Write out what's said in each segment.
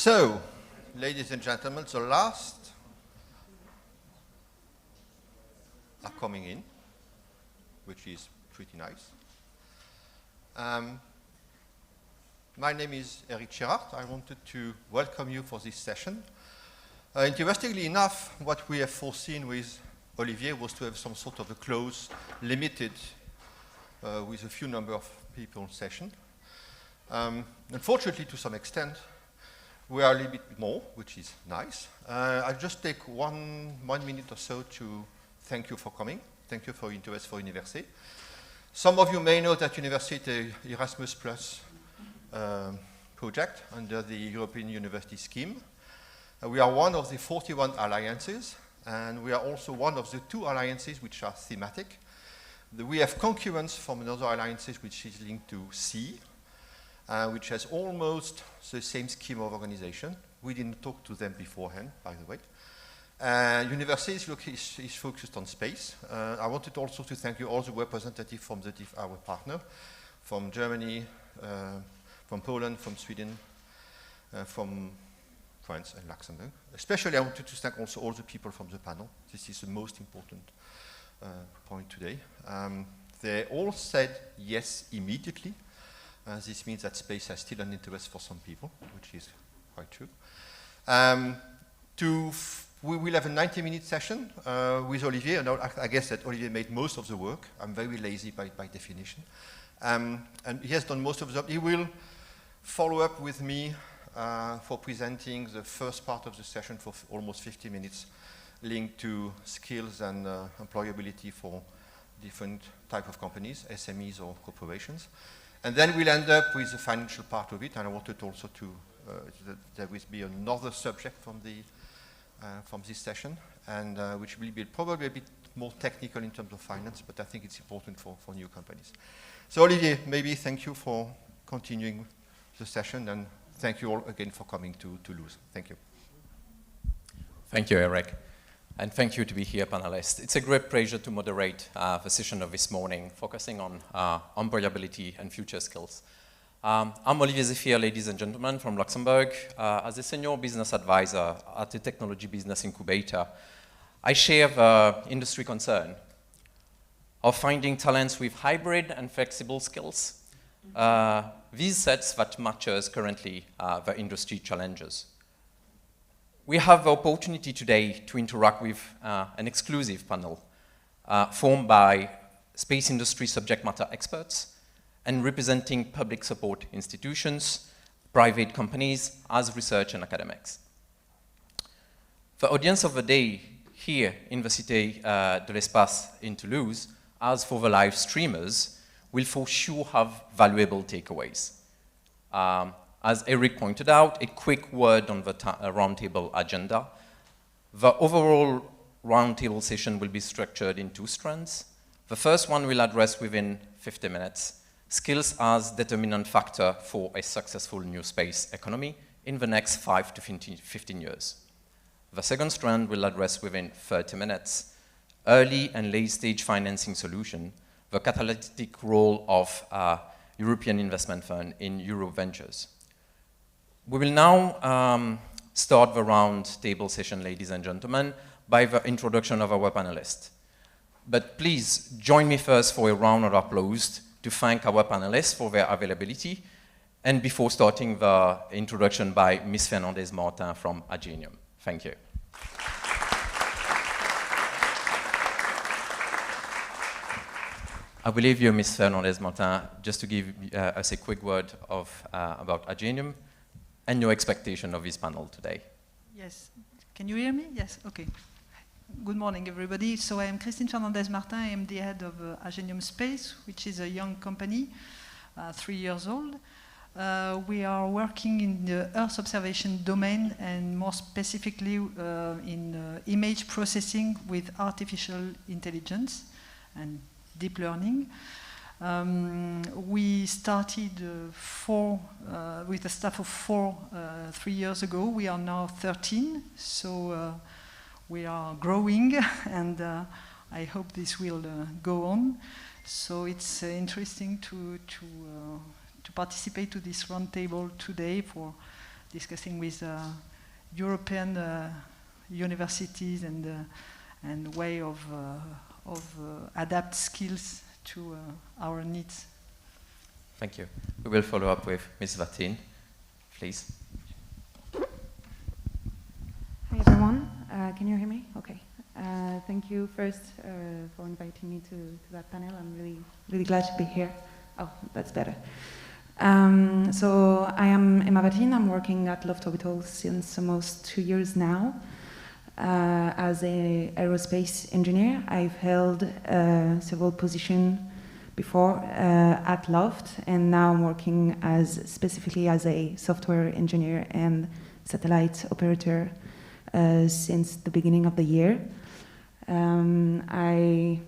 So, ladies and gentlemen, the last are coming in, which is pretty nice. My name is Tschirhart. I wanted to welcome you for this session. Interestingly enough, what we have foreseen with Olivier was to have some sort of a close, limited, with a few number of people session. Unfortunately, to some extent, we are a little bit more, which is nice. I'll just take one minute or so to thank you for coming. Thank you for your interest for UNIVERSEH. Some of you may know that UNIVERSEH is an Erasmus Plus project under the European University Scheme. We are one of the 41 alliances, and we are also one of the 2 alliances which are thematic. We have concurrence from another alliances which is linked to C, which has almost the same scheme of organization. We didn't talk to them beforehand, by the way. UNIVERSEH is focused on space. I wanted also to thank you all the representatives from our partner, from Germany, from Poland, from Sweden, from France and Luxembourg. Especially I wanted to thank also all the people from the panel. This is the most important point today. They all said yes immediately. This means that space has still an interest for some people, which is quite true. We will have a 90-minute session with Olivier, and I guess that Olivier made most of the work. I'm very lazy by definition. And he has done most of the job. He will follow up with me for presenting the first part of the session for almost 50 minutes, linked to skills and employability for different type of companies, SMEs or corporations. And then we'll end up with the financial part of it, and I wanted also to, there will be another subject from this session, and which will be probably a bit more technical in terms of finance, but I think it's important for new companies. So Olivier, maybe thank you for continuing the session, and thank you all again for coming to Toulouse. Thank you. Thank you, Eric. And thank you to be here, panelists. It's a great pleasure to moderate the session of this morning, focusing on employability and future skills. I'm Olivier Zephir, ladies and gentlemen, from Luxembourg. As a senior business advisor at the Technology Business Incubator, I share the industry concern of finding talents with hybrid and flexible skills. These sets that matches currently the industry challenges. We have the opportunity today to interact with an exclusive panel formed by space industry subject matter experts and representing public support institutions, private companies, as research and academics. The audience of the day here in the Cité de l'Espace in Toulouse, as for the live streamers, will for sure have valuable takeaways. As Eric pointed out, a quick word on the Roundtable Agenda. The overall Roundtable session will be structured in 2 strands. The first one will address within 50 minutes skills as determinant factor for a successful new space economy in the next 5 to 15 years. The second strand will address within 30 minutes early and late stage financing solution, the catalytic role of European Investment Fund in Euro Ventures. We will now start the round table session, ladies and gentlemen, by the introduction of our panelists. But please join me first for a round of applause to thank our panelists for their availability, and before starting the introduction by Ms. Fernandez Martin from Agenium. Thank you. I will leave you, Ms. Fernandez Martin, just to give us a quick word about Agenium and your expectation of this panel today. Yes. Can you hear me? Yes. Okay. Good morning, everybody. So I am Christine Fernandez Martin. I am the head of Agenium Space, which is a young company, 3 years old. We are working in the Earth observation domain, and more specifically in image processing with artificial intelligence and deep learning. We started with a staff of 4 3 years ago. We are now 13, so we are growing, and I hope this will go on. So it's interesting to participate to this roundtable today for discussing with European universities and way of adapt skills to our needs. Thank you. We will follow up with Ms. Vatine, please. Hi everyone, can you hear me? Okay. Thank you first for inviting me to that panel. I'm really glad to be here. Oh, that's better. So I am Emma Vatine. I'm working at Loft since almost 2 years now as an aerospace engineer. I've held several positions before at Loft, and now I'm working specifically as a software engineer and satellite operator since the beginning of the year. I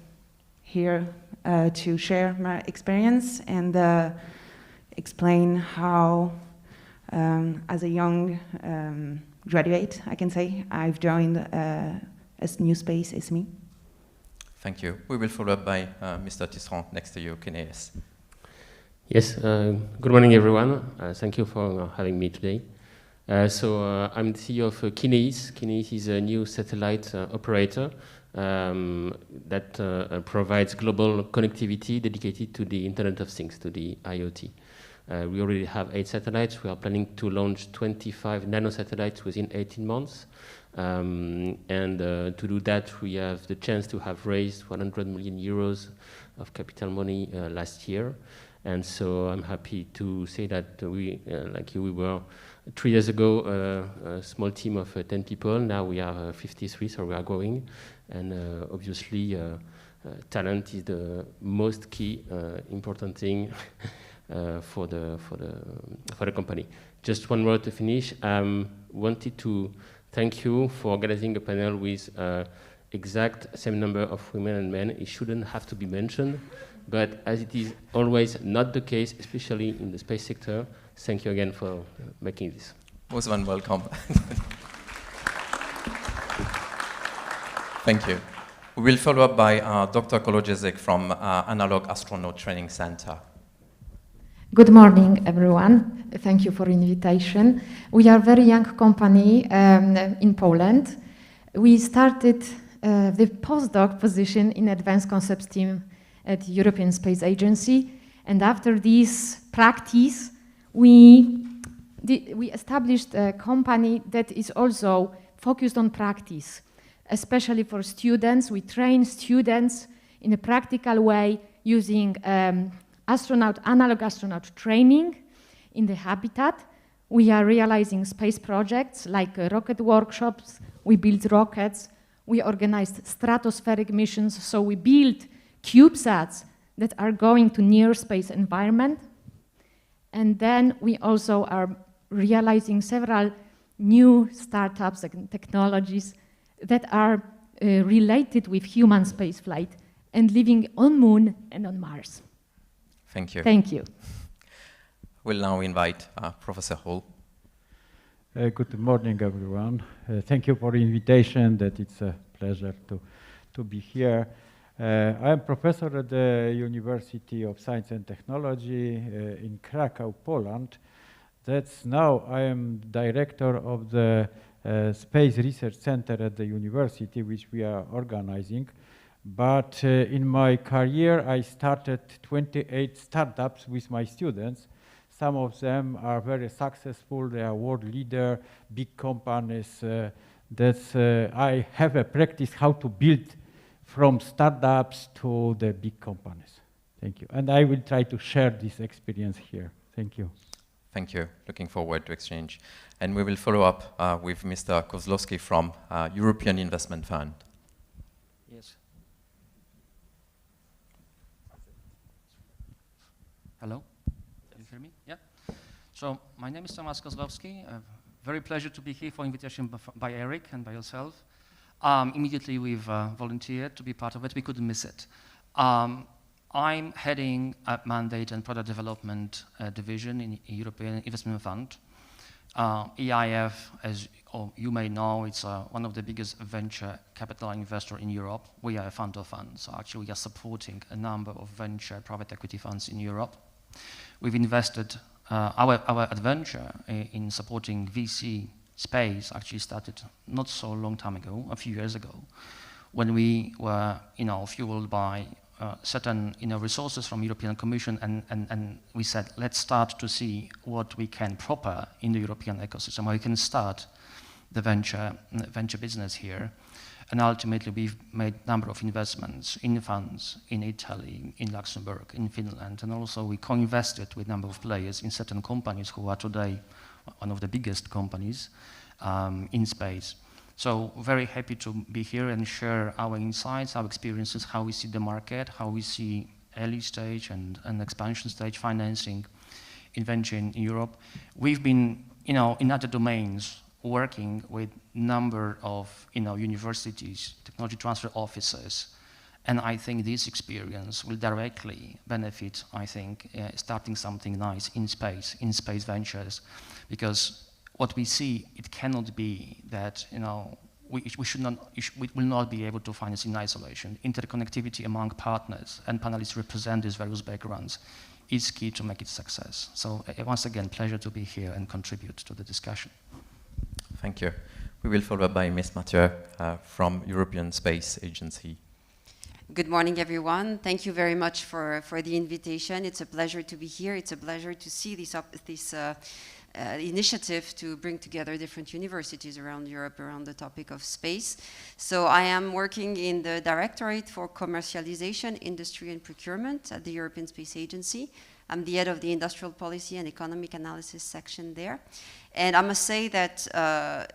here to share my experience and explain how, as a young graduate, I can say, I've joined a new space, SME. Thank you. We will follow up by Mr. Tschirhart next to you, Kineas. Yes, good morning everyone. Thank you for having me today. I'm the CEO of Kineas. Kineas is a new satellite operator that provides global connectivity dedicated to the Internet of Things, to the IoT. We already have 8 satellites. We are planning to launch 25 nanosatellites within 18 months. To do that, we have the chance to have raised 100 million euros of capital money last year. And so I'm happy to say that we, like you, we were 3 years ago a small team of 10 people. Now we are 53, so we are growing. And obviously, talent is the most key important thing for the company. Just one word to finish. Wanted to thank you for organizing a panel with exact same number of women and men. It shouldn't have to be mentioned, but as it is always not the case, especially in the space sector, thank you again for making this. Most one welcome. Thank you. We will follow up by Dr. Kołodziejczyk from Analog Astronaut Training Center. Good morning, everyone. Thank you for invitation. We are a very young company in Poland. We started the postdoc position in Advanced Concepts team at European Space Agency, and after this practice, we established a company that is also focused on practice, especially for students. We train students in a practical way using analog astronaut training in the habitat. We are realizing space projects like rocket workshops. We build rockets. We organized stratospheric missions. So we build CubeSats that are going to near space environment. And then we also are realizing several new startups and technologies that are related with human spaceflight and living on Moon and on Mars. Thank you. Thank you. We'll now invite Professor Hall. Good morning, everyone. Thank you for the invitation. That it's a pleasure to be here. I am professor at the University of Science and Technology in Krakow, Poland. That's now I am director of the Space Research Center at the university, which we are organizing. But in my career, I started 28 startups with my students. Some of them are very successful. They are world leader, big companies. I have a practice how to build from startups to the big companies. Thank you. And I will try to share this experience here. Thank you. Thank you. Looking forward to exchange. And we will follow up with Mr. Kozlowski from European Investment Fund. Yes. Hello, can you hear me? Yeah. So my name is Tomasz Kozlowski. Very pleasure to be here for invitation by Eric and by yourself. Immediately we've volunteered to be part of it. We couldn't miss it. I'm heading a mandate and product development division in European Investment Fund. EIF, as you may know, it's one of the biggest venture capital investor in Europe. We are a fund of funds. So actually we are supporting a number of venture private equity funds in Europe. We've invested our adventure in supporting VC space actually started not so long time ago, a few years ago, when we were, fueled by certain, resources from European Commission, and we said, let's start to see what we can proper in the European ecosystem, how we can start the venture business here. And ultimately, we've made a number of investments in funds in Italy, in Luxembourg, in Finland, and also we co-invested with a number of players in certain companies who are today one of the biggest companies in space. So very happy to be here and share our insights, our experiences, how we see the market, how we see early stage and expansion stage financing in venture in Europe. We've been, in other domains, working with number of universities, technology transfer offices, and I think this experience will directly benefit, I think, starting something nice in space ventures, because what we see, it cannot be that we will not be able to finance in isolation. Interconnectivity among partners and panelists represent these various backgrounds is key to make it success. So once again, pleasure to be here and contribute to the discussion. Thank you. We will follow up by Ms. Mathieu from European Space Agency. Good morning, everyone. Thank you very much for the invitation. It's a pleasure to be here. It's a pleasure to see this initiative to bring together different universities around Europe around the topic of space. So I am working in the Directorate for Commercialization, Industry and Procurement at the European Space Agency. I'm the head of the Industrial Policy and Economic Analysis section there. And I must say that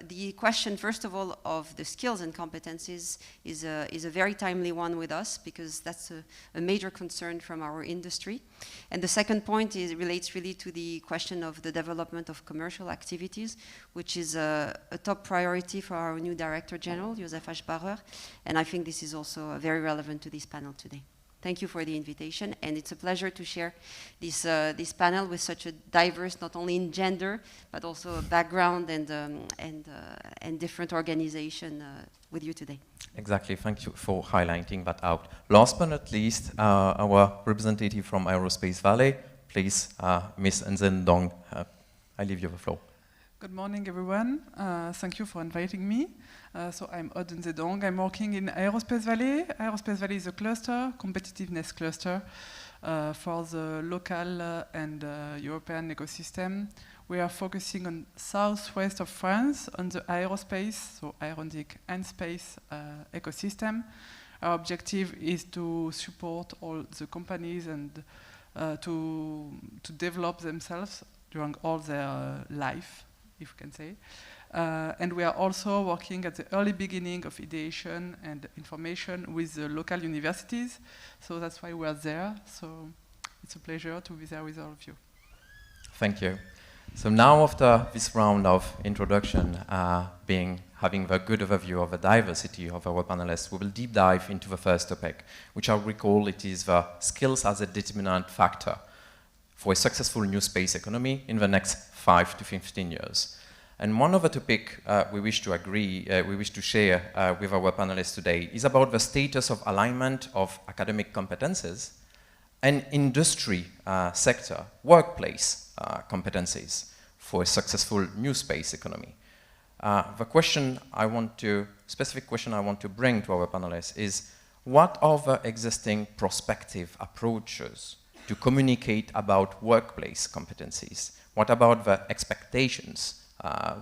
the question, first of all, of the skills and competencies is a very timely one with us, because that's a major concern from our industry. And the second point relates really to the question of the development of commercial activities, which is a top priority for our new Director General, Joseph Aschbacher. And I think this is also very relevant to this panel today. Thank you for the invitation, and it's a pleasure to share this panel with such a diverse, not only in gender, but also background and different organization with you today. Exactly, thank you for highlighting that out. Last but not least, our representative from Aerospace Valley, please, Ms. Nzeh Ndong, I leave you the floor. Good morning, everyone. Thank you for inviting me. So I'm Aude Ndong. I'm working in Aerospace Valley. Aerospace Valley is a cluster, competitiveness cluster for the local and European ecosystem. We are focusing on southwest of France on the aerospace, so aeronautic and space ecosystem. Our objective is to support all the companies and to develop themselves during all their life, if we can say. And we are also working at the early beginning of ideation and information with the local universities. So that's why we are there. So it's a pleasure to be there with all of you. Thank you. So now after this round of introduction, having the good overview of the diversity of our panelists, we will deep dive into the first topic, which I recall it is the skills as a determinant factor for a successful new space economy in the next 5 to 15 years. And one of the topics we wish to share with our panelists today is about the status of alignment of academic competences and industry sector, workplace competencies for a successful new space economy. Specific question I want to bring to our panelists is, what are the existing prospective approaches to communicate about workplace competencies? What about the expectations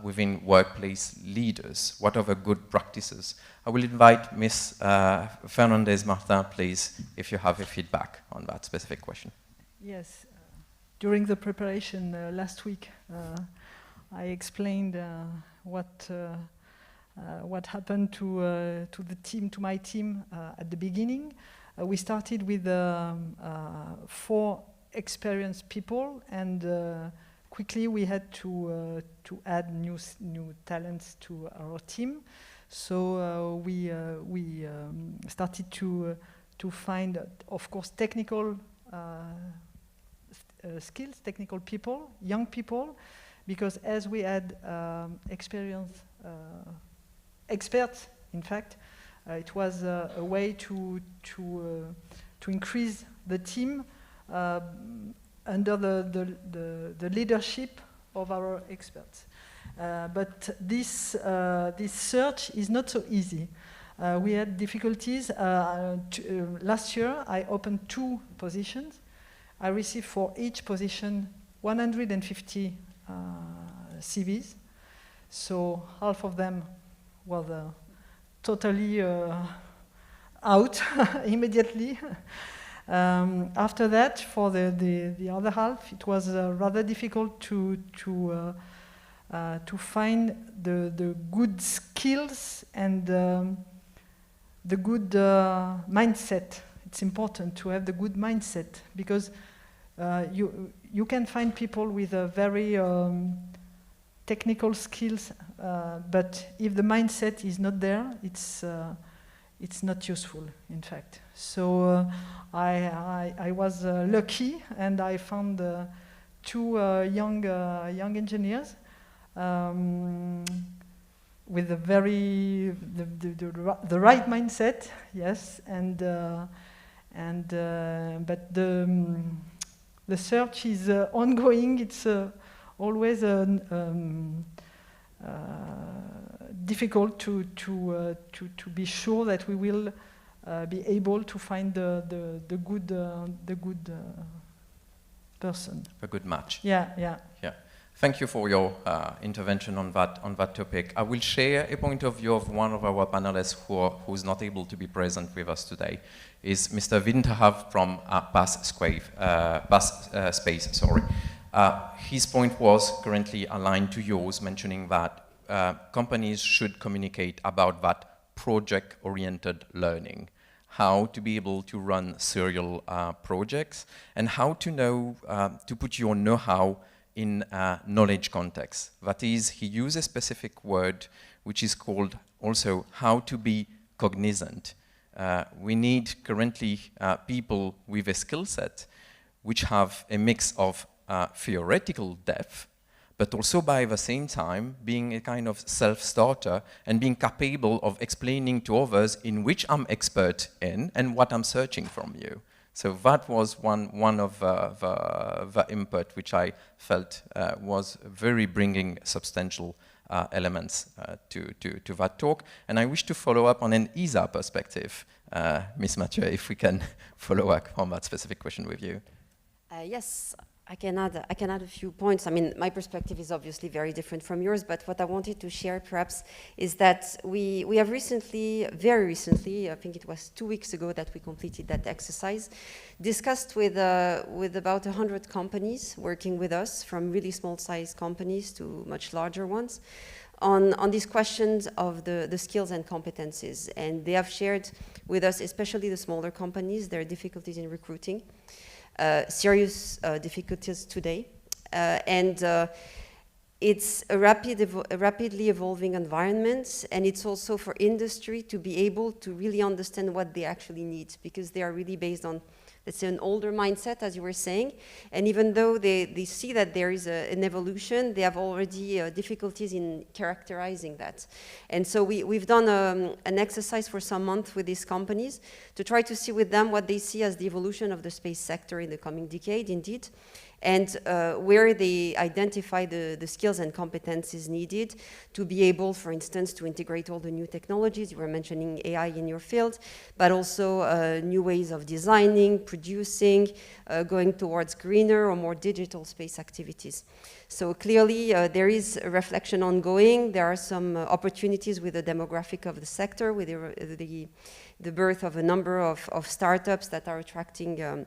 within workplace leaders? What are the good practices? I will invite Ms. Fernandez Martin, please, if you have a feedback on that specific question. Yes. During the preparation last week, I explained what happened to my team at the beginning. We started with 4 experienced people, and quickly we had to add new talents to our team. So we started to find, of course, technical skills, technical people, young people, because as we had experts, in fact, it was a way to increase the team under the leadership of our experts. But this search is not so easy. We had difficulties. Last year, I opened 2 positions. I received for each position 150 CVs. So half of them were totally out immediately. After that, for the other half, it was rather difficult to find the good skills and the good mindset. It's important to have the good mindset, because you can find people with a very technical skills, but if the mindset is not there, it's not useful, in fact. So I was lucky, and I found 2 young engineers with a the right mindset, yes, but the search is ongoing. It's always difficult to be sure that we will be able to find the good person. A good match. Yeah. Thank you for your intervention on that topic. I will share a point of view of one of our panelists who is not able to be present with us today. Is Mr. Vinterhav from PASQ Space. Sorry. His point was currently aligned to yours, mentioning that companies should communicate about that project-oriented learning, how to be able to run serial projects, and how to know to put your know-how in knowledge context. That is, he used a specific word which is called also how to be cognizant. We need currently people with a skill set which have a mix of theoretical depth, but also by the same time being a kind of self-starter and being capable of explaining to others in which I'm expert in and what I'm searching from you. So that was one of the input which I felt was very bringing substantial elements to that talk. And I wish to follow up on an ESA perspective. Ms. Mathieu, if we can follow up on that specific question with you. Yes, I can add a few points. I mean, my perspective is obviously very different from yours, but what I wanted to share perhaps is that we have recently, very recently, I think it was 2 weeks ago that we completed that exercise, discussed with about 100 companies working with us, from really small-sized companies to much larger ones, on these questions of the skills and competencies. And they have shared with us, especially the smaller companies, their difficulties in recruiting. Serious difficulties today, and it's a rapidly evolving environment, and it's also for industry to be able to really understand what they actually need, because they are really based on, let's say, an older mindset, as you were saying, and even though they see that there is an evolution, they have already difficulties in characterizing that. And so we've done an exercise for some months with these companies to try to see with them what they see as the evolution of the space sector in the coming decade, indeed, and where they identify the skills and competencies needed to be able, for instance, to integrate all the new technologies. You were mentioning AI in your field, but also new ways of designing, producing, going towards greener or more digital space activities. So clearly, there is a reflection ongoing. There are some opportunities with the demographic of the sector, with the birth of a number of startups that are attracting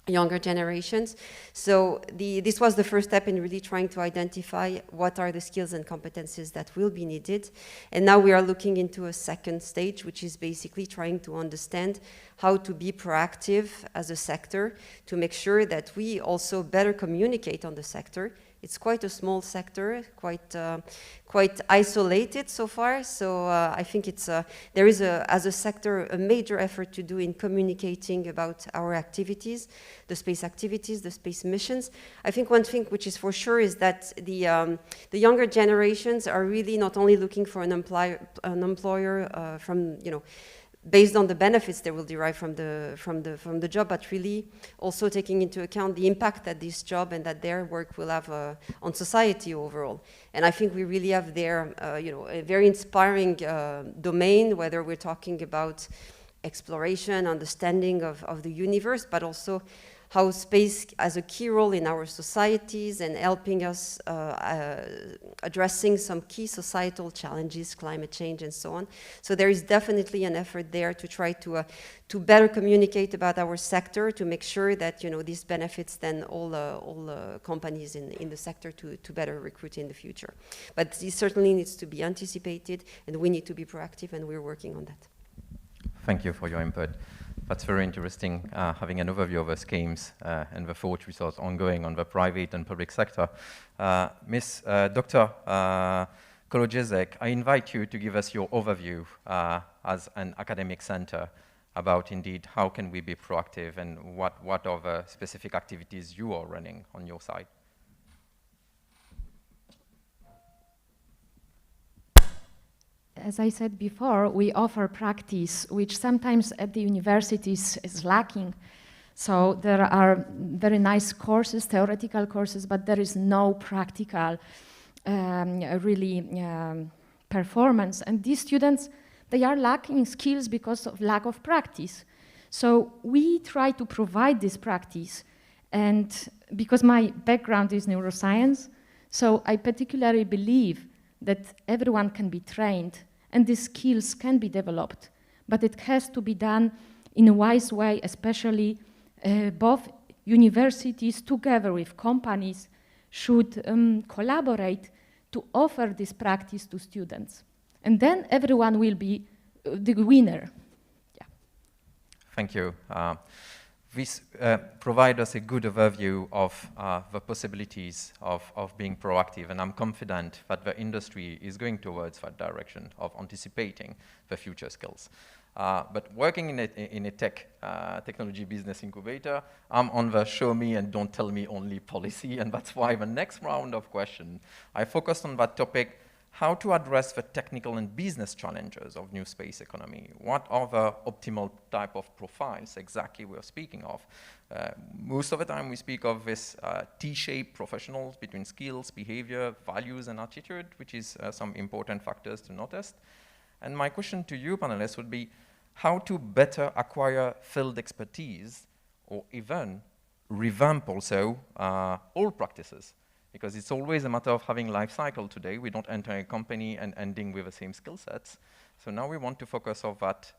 younger generations. So this was the first step in really trying to identify what are the skills and competencies that will be needed. And now we are looking into a second stage, which is basically trying to understand how to be proactive as a sector to make sure that we also better communicate on the sector. It's quite a small sector, quite isolated so far. So I think there is, as a sector, a major effort to do in communicating about our activities, the space missions. I think one thing which is for sure is that the younger generations are really not only looking for an employer from, based on the benefits they will derive from the job, but really also taking into account the impact that this job and that their work will have on society overall. And I think we really have there, a very inspiring domain, whether we're talking about exploration, understanding of the universe, but also how space has a key role in our societies and helping us addressing some key societal challenges, climate change and so on. So there is definitely an effort there to try to better communicate about our sector, to make sure that this benefits then all companies in the sector to better recruit in the future. But this certainly needs to be anticipated, and we need to be proactive, and we're working on that. Thank you for your input. That's very interesting, having an overview of the schemes and the thought resource ongoing on the private and public sector. Dr. Kołodziejczyk, I invite you to give us your overview as an academic center about indeed how can we be proactive and what are the specific activities you are running on your side. As I said before, we offer practice, which sometimes at the universities is lacking. So there are very nice courses, theoretical courses, but there is no practical performance. And these students, they are lacking skills because of lack of practice. So we try to provide this practice. And because my background is neuroscience, so I particularly believe that everyone can be trained and these skills can be developed, but it has to be done in a wise way, especially both universities together with companies should collaborate to offer this practice to students. And then everyone will be the winner. Yeah. Thank you. This provides us a good overview of the possibilities of being proactive, and I'm confident that the industry is going towards that direction of anticipating the future skills. But working in a technology business incubator, I'm on the show me and don't tell me only policy, and that's why the next round of questions, I focused on that topic, how to address the technical and business challenges of new space economy. What are the optimal type of profiles exactly we're speaking of? Most of the time we speak of this T-shaped professionals between skills, behavior, values, and attitude, which is some important factors to notice. And my question to you, panelists, would be how to better acquire field expertise or even revamp also old practices. Because it's always a matter of having life cycle today. We don't enter a company and ending with the same skill sets. So now we want to focus on that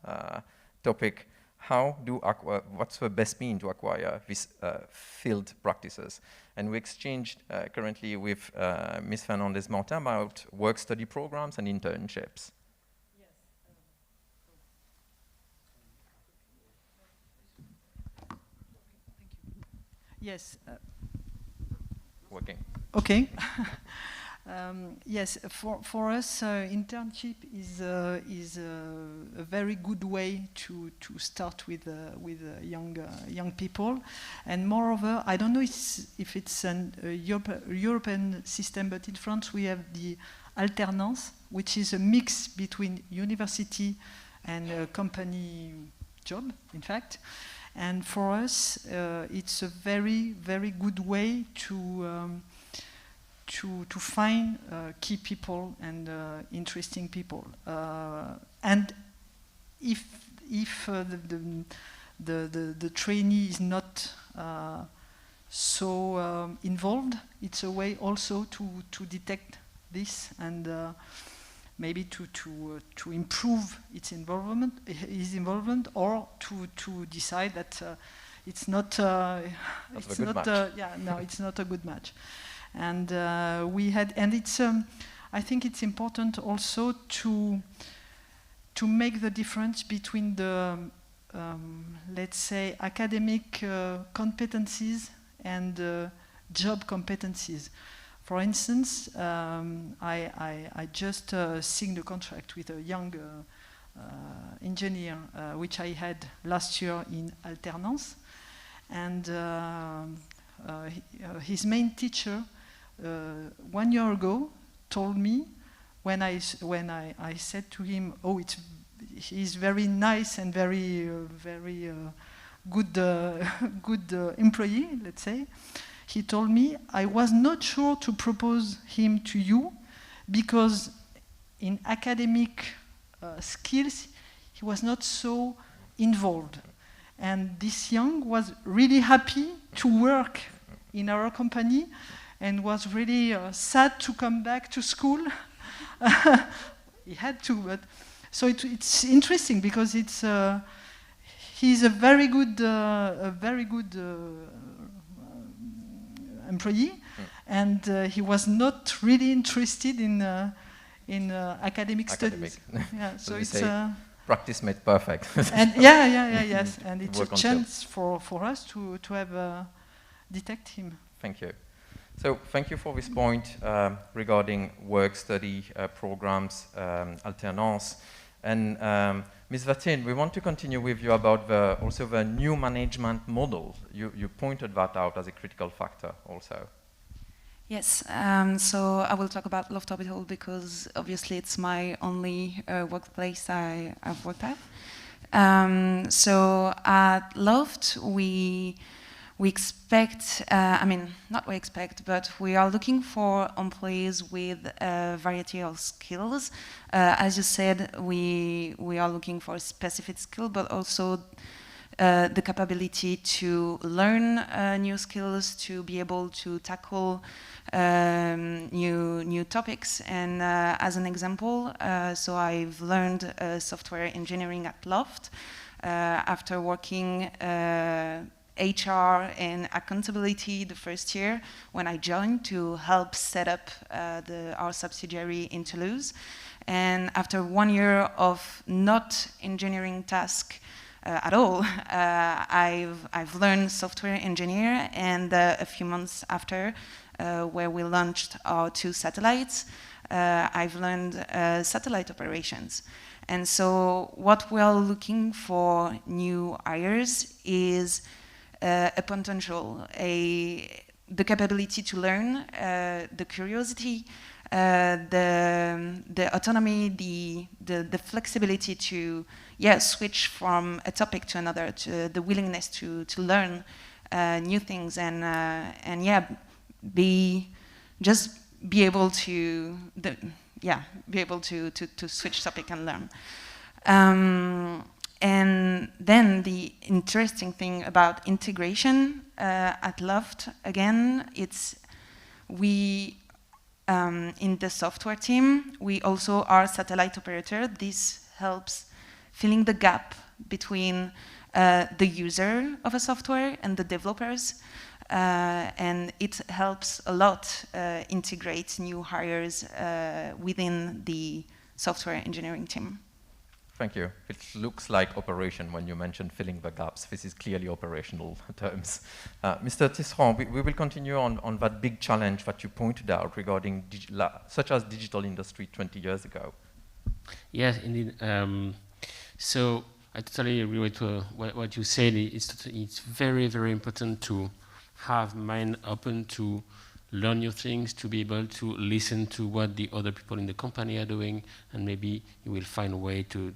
topic. What's the best mean to acquire these field practices? And we exchanged currently with Ms. Fernandez Martin about work study programs and internships. Yes. Working. Okay. Yes, for us, internship is a very good way to start with young people, and moreover, I don't know if it's a European system, but in France we have the alternance, which is a mix between university and company job, in fact. And for us, it's a very, very good way to find key people and interesting people. And if the trainee is not so involved, it's a way also to detect this and maybe to improve his involvement, or to decide that it's not it's not a good match. And it's I think it's important also to make the difference between the let's say academic competencies and job competencies. For instance, I just signed a contract with a young engineer, which I had last year in alternance, and his main teacher 1 year ago told me, when I said to him, "Oh, he's very nice and very good employee, let's say. He told me, I was not sure to propose him to you because in academic skills, he was not so involved. And this young was really happy to work in our company and was really sad to come back to school. He had to, but so it's interesting because it's he's a very good employee, and he was not really interested in academic studies. Yeah, so it's practice made perfect. And yes, and it's a chance for us to have detect him. Thank you. So thank you for this point regarding work study programs, alternance. And Ms. Vatine, we want to continue with you about also the new management model. You pointed that out as a critical factor also. Yes, so I will talk about Loft Orbital because obviously it's my only workplace I've worked at. So at Loft, we expect, but we are looking for employees with a variety of skills. As you said, we are looking for a specific skill, but also the capability to learn new skills, to be able to tackle new topics. And as an example, so I've learned software engineering at Loft after working HR and accountability the first year when I joined to help set up our subsidiary in Toulouse. And after 1 year of not engineering task at all, I've learned software engineer, and a few months after, where we launched our 2 satellites, I've learned satellite operations. And so what we are looking for new hires is a potential, the capability to learn, the curiosity, the autonomy, the flexibility to switch from a topic to another, to the willingness to learn new things, and be able to switch topic and learn. And then the interesting thing about integration at Loft, again, it's we in the software team, we also are satellite operator. This helps filling the gap between the user of a software and the developers. And it helps a lot integrate new hires within the software engineering team. Thank you. It looks like operation when you mentioned filling the gaps. This is clearly operational terms. Mr. Tschirhart, we will continue on that big challenge that you pointed out regarding such as digital industry 20 years ago. Yes, indeed. So I totally agree with what you said. It's very, very important to have mind open to learn new things, to be able to listen to what the other people in the company are doing, and maybe you will find a way to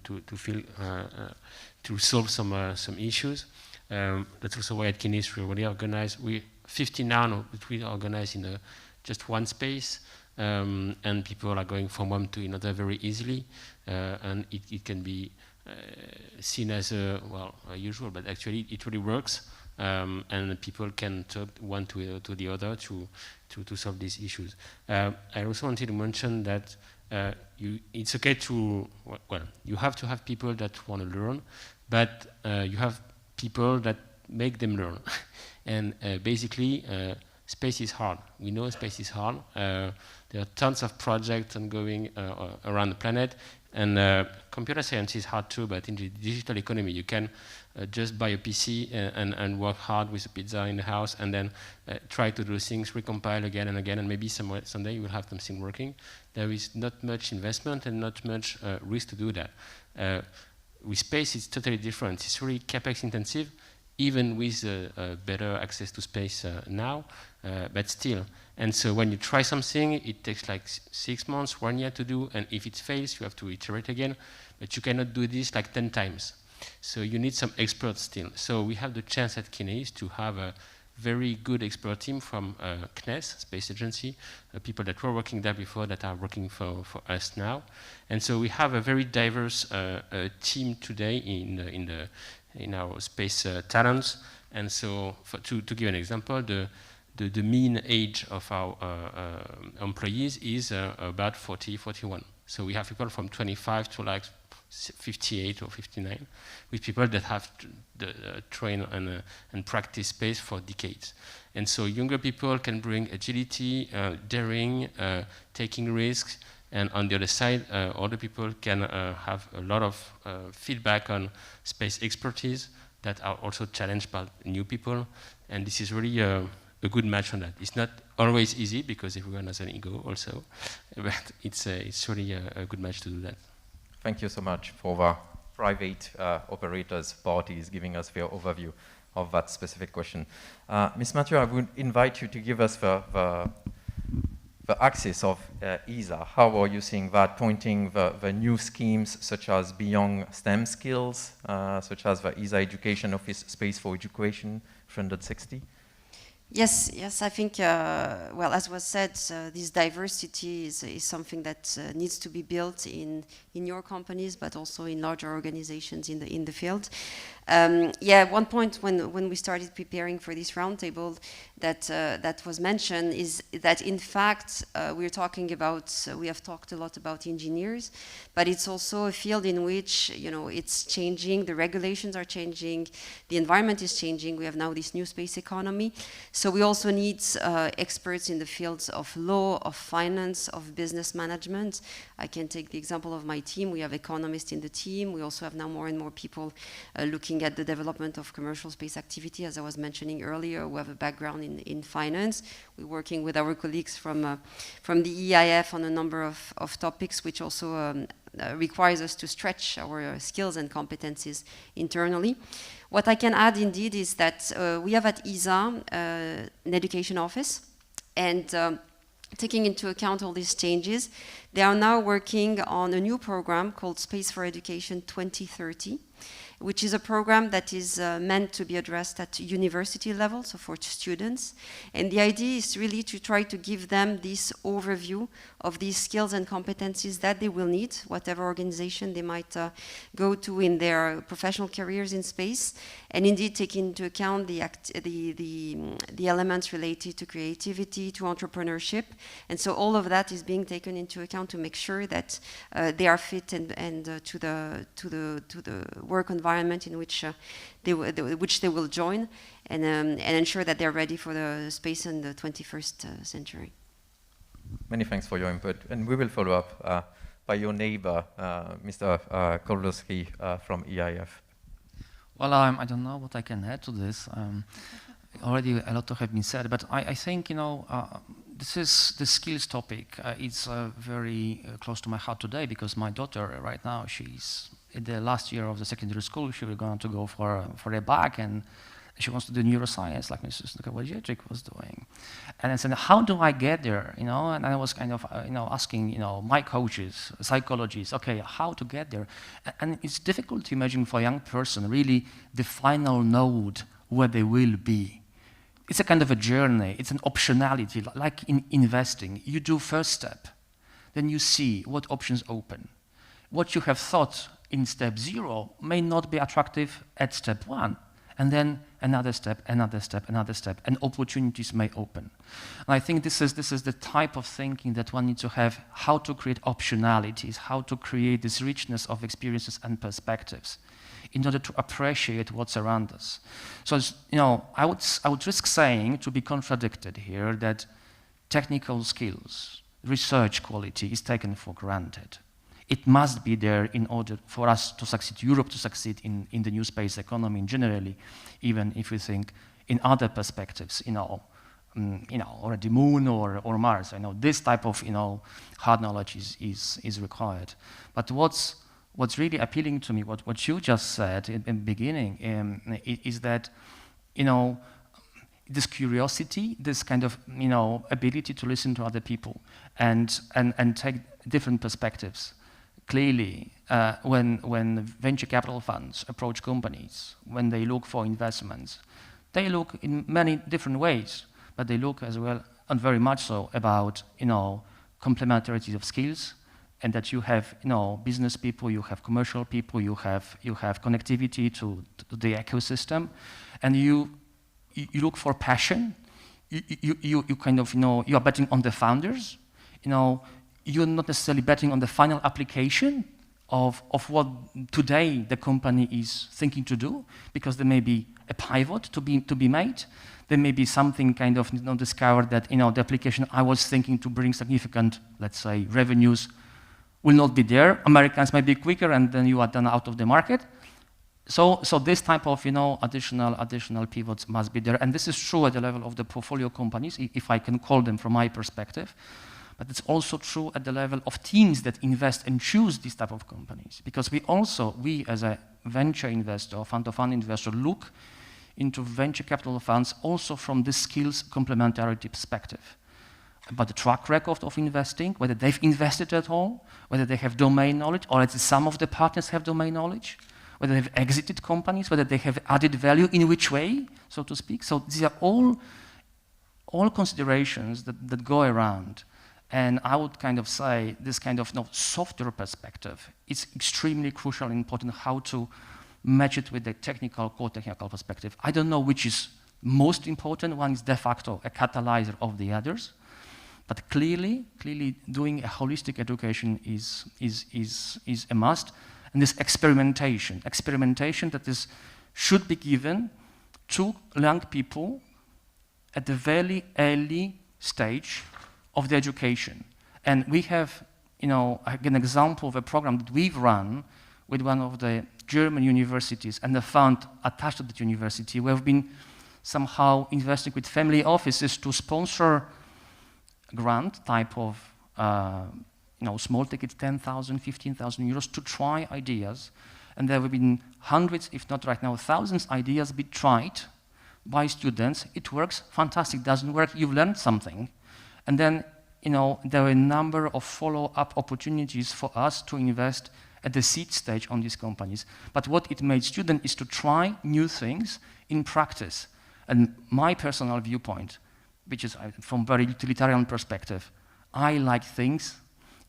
solve some issues. That's also why at Kinis we already organized. We 50 now, but we organize in just one space, and people are going from one to another very easily, and it can be seen as usual, but actually it really works. And people can talk one to the other to solve these issues. I also wanted to mention that it's okay to, you have to have people that want to learn, but you have people that make them learn. And basically, space is hard. We know space is hard. There are tons of projects ongoing around the planet, and computer science is hard too, but in the digital economy, you can just buy a PC and work hard with a pizza in the house, and then try to do things, recompile again and again, and maybe someday you will have something working. There is not much investment and not much risk to do that. With space, it's totally different. It's really capex intensive, even with better access to space now, but still. And so when you try something, it takes like 6 months, 1 year to do, and if it fails, you have to iterate again, but you cannot do this like 10 times. So you need some experts still. So we have the chance at Kineis to have a very good expert team from CNES, Space Agency, people that were working there before that are working for us now. And so we have a very diverse team today in our space talents. And so to give an example, the mean age of our employees is about 40, 41. So we have people from 25 to like 58 or 59, with people that have trained and practiced space for decades. And so younger people can bring agility, daring, taking risks, and on the other side, older people can have a lot of feedback on space expertise that are also challenged by new people. And this is really a good match on that. It's not always easy because everyone has an ego also, but it's really a good match to do that. Thank you so much for the private operators parties giving us their overview of that specific question. Ms. Mathieu, I would invite you to give us the axis of ESA. How are you seeing that, pointing the new schemes such as Beyond STEM Skills, such as the ESA Education Office Space for Education 360? Yes, I think, well, as was said, this diversity is something that needs to be built in your companies, but also in larger organizations in the field. One point when we started preparing for this roundtable that was mentioned is that in fact we have talked a lot about engineers, but it's also a field in which it's changing, the regulations are changing, the environment is changing. We have now this new space economy, so we also need experts in the fields of law, of finance, of business management. I can take the example of my team. We have economists in the team. We also have now more and more people looking at the development of commercial space activity, as I was mentioning earlier, who have a background in finance. We're working with our colleagues from the EIF on a number of topics, which also requires us to stretch our skills and competencies internally. What I can add indeed is that we have at ESA an education office, and taking into account all these changes, they are now working on a new program called Space for Education 2030, which is a program that is meant to be addressed at university level, so for students. And the idea is really to try to give them this overview of these skills and competencies that they will need, whatever organization they might go to in their professional careers in space, and indeed take into account the elements related to creativity, to entrepreneurship. And so all of that is being taken into account to make sure that they are fit and to the work environment in which they will join, and ensure that they're ready for the space in the 21st century. Many thanks for your input, and we will follow up by your neighbor, Mr. Kozlowski from EIF. Well, I don't know what I can add to this. Already a lot to have been said, but I think, this is the skills topic. It's very close to my heart today, because my daughter right now, she's in the last year of the secondary school. She was going to go for a BAC, and she wants to do neuroscience like Mrs. Kołodziejczyk was doing. And I said, how do I get there? And I was kind of asking my coaches, psychologists, okay, how to get there? And it's difficult to imagine for a young person really the final node where they will be. It's a kind of a journey. It's an optionality, like in investing. You do first step, then you see what options open. What you have thought in step 0 may not be attractive at step 1. And then another step, another step, another step, and opportunities may open. And I think this is the type of thinking that one needs to have, how to create optionalities, how to create this richness of experiences and perspectives in order to appreciate what's around us. So, I would risk saying, to be contradicted here, that technical skills, research quality is taken for granted. It must be there in order for us to succeed, Europe to succeed in the new space economy generally, even if we think in other perspectives, or the moon or Mars. I know this type of hard knowledge is required. But what's really appealing to me, what you just said in the beginning, is that this curiosity, this kind of ability to listen to other people and take different perspectives. Clearly, when venture capital funds approach companies, when they look for investments, they look in many different ways, but they look as well, and very much so, about complementarity of skills, and that you have business people, you have commercial people, you have connectivity to the ecosystem, and you look for passion. You kind of you are betting on the founders. You're not necessarily betting on the final application of what today the company is thinking to do, because there may be a pivot to be made. There may be something kind of discovered that the application I was thinking to bring significant, let's say, revenues will not be there. Americans might be quicker, and then you are done out of the market. So this type of additional pivots must be there, and this is true at the level of the portfolio companies, if I can call them from my perspective. But it's also true at the level of teams that invest and choose these type of companies, because we as a venture investor, fund-to-fund investor, look into venture capital funds also from the skills complementarity perspective, about the track record of investing, whether they've invested at all, whether they have domain knowledge, or at least some of the partners have domain knowledge, whether they've exited companies, whether they have added value, in which way, so to speak. So these are all considerations that go around. And I would kind of say this kind of softer perspective is extremely crucial and important, how to match it with the core technical perspective. I don't know which is most important. One is de facto a catalyzer of the others. But clearly doing a holistic education is a must. And this experimentation that should be given to young people at the very early stage of the education. And we have, an example of a program that we've run with one of the German universities and the fund attached to that university. We have been somehow investing with family offices to sponsor a grant type of, small ticket, 10,000, 15,000 euros to try ideas. And there have been hundreds, if not right now, thousands ideas be tried by students. It works, fantastic. Doesn't work, you've learned something. And then, there are a number of follow-up opportunities for us to invest at the seed stage on these companies. But what it made students is to try new things in practice. And my personal viewpoint, which is from very utilitarian perspective, I like things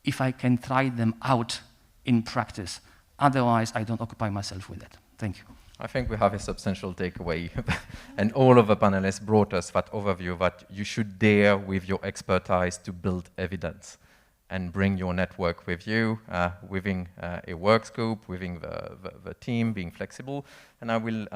if I can try them out in practice. Otherwise, I don't occupy myself with it. Thank you. I think we have a substantial takeaway. And all of the panelists brought us that overview that you should dare with your expertise to build evidence and bring your network with you within a work scope, within the team, being flexible. And I will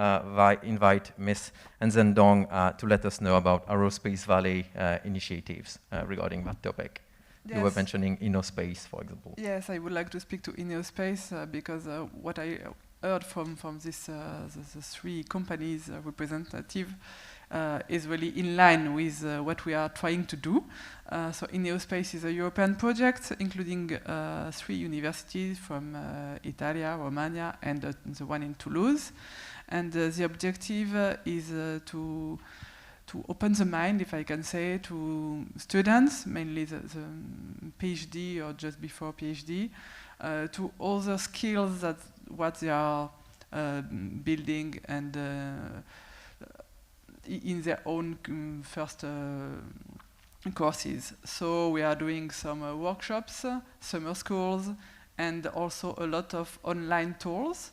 invite Ms. Nzeh Ndong to let us know about Aerospace Valley initiatives regarding that topic. Yes. You were mentioning InnoSpace, for example. Yes, I would like to speak to InnoSpace because what I heard from this the three companies representative is really in line with what we are trying to do. So InnoSpace is a European project including 3 universities from Italy, Romania, and the one in Toulouse. And the objective is to open the mind, if I can say, to students, mainly the PhD or just before PhD, to all the skills that what they are building and in their own first courses. So we are doing some workshops, summer schools, and also a lot of online tools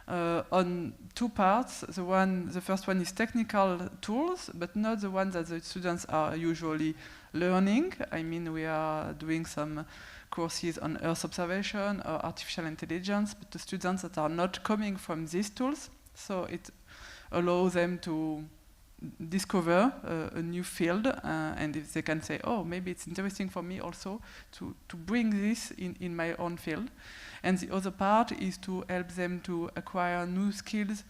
on 2 parts. The first one is technical tools, but not the one that the students are usually learning. I mean, we are doing some courses on Earth observation or artificial intelligence, but the students that are not coming from these tools, so it allows them to discover a new field, and if they can say, oh, maybe it's interesting for me also to bring this in my own field. And the other part is to help them to acquire new skills,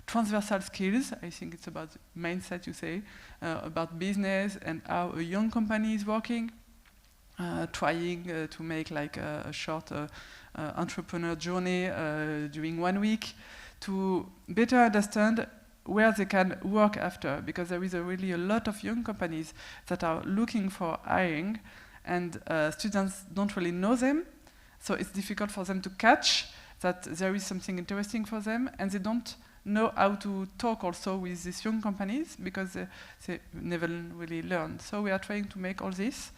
transversal skills. I think it's about mindset, you say, about business and how a young company is working, trying to make like a short entrepreneur journey during 1 week to better understand where they can work after, because there is really a lot of young companies that are looking for hiring, and students don't really know them, so it's difficult for them to catch that there is something interesting for them, and they don't know how to talk also with these young companies because they never really learn. So we are trying to make all this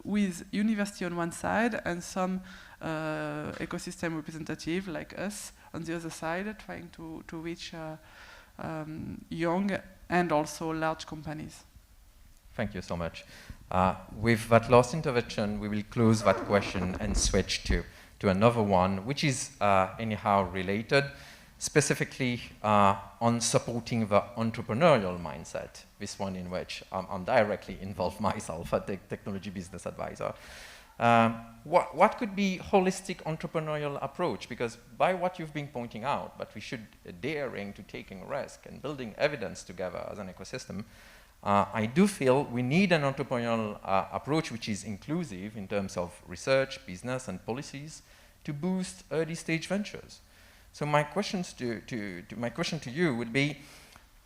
with university on one side and some ecosystem representative like us on the other side, trying to reach young and also large companies. Thank you so much. With that last intervention, we will close that question and switch to another one, which is anyhow related, specifically on supporting the entrepreneurial mindset, this one in which I'm directly involved myself as a technology business advisor. What could be holistic entrepreneurial approach? Because by what you've been pointing out, that we should daring to taking risk and building evidence together as an ecosystem, I do feel we need an entrepreneurial approach which is inclusive in terms of research, business, and policies to boost early stage ventures. So my question to you would be,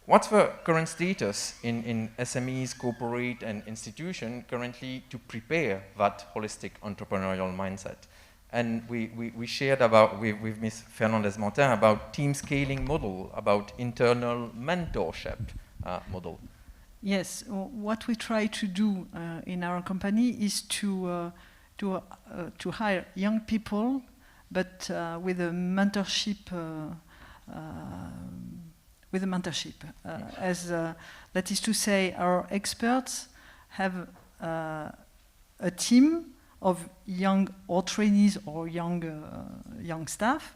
what's the current status in SMEs, corporate, and institution currently to prepare that holistic entrepreneurial mindset? And we shared about with Ms. Fernandez about team scaling model, about internal mentorship model. Yes, what we try to do in our company is to hire young people, but with a mentorship. That is to say, our experts have a team of young or trainees or young staff,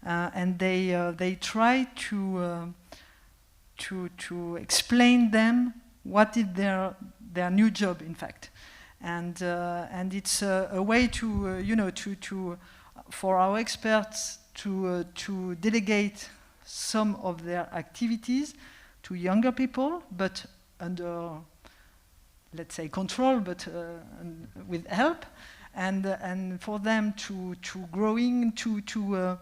and they try to explain them what is their new job, in fact, and it's a way to for our experts to delegate some of their activities to younger people, but under, let's say, control, but with help, and for them to growing to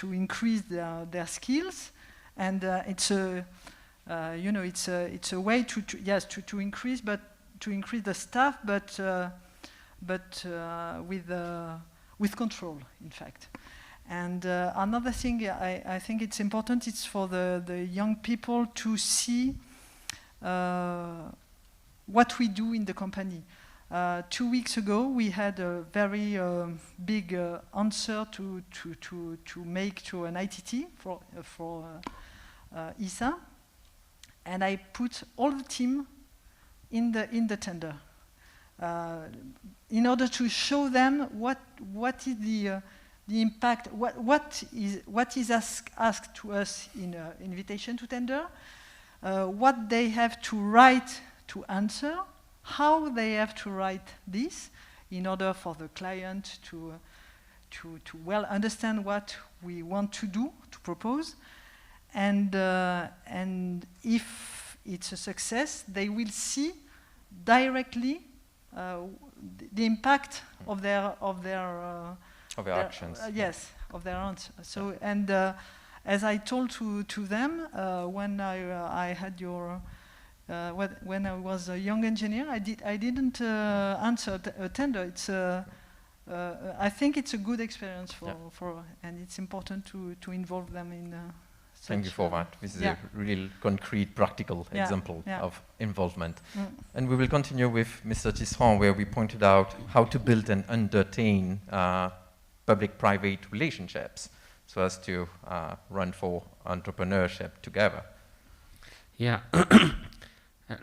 increase their skills, and it's a it's a way to increase, but to increase the staff, but with control, in fact. And another thing I think it's important, it's for the young people to see what we do in the company. 2 weeks ago, we had a very big answer to make to an ITT for ISA, and I put all the team in the tender in order to show them what is the impact, what is asked to us in invitation to tender, what they have to write to answer, how they have to write this in order for the client to well understand what we want to do, to propose, and if it's a success, they will see directly the impact of their actions. Yes, of their answer. So, and as I told to them when I had your when I was a young engineer, I didn't answer a tender. It's I think it's a good experience for and it's important to involve them in. Thank you for that. This is a real concrete, practical example of involvement. And we will continue with Mr. Tschirhart, where we pointed out how to build and entertain public-private relationships so as to run for entrepreneurship together. Yeah,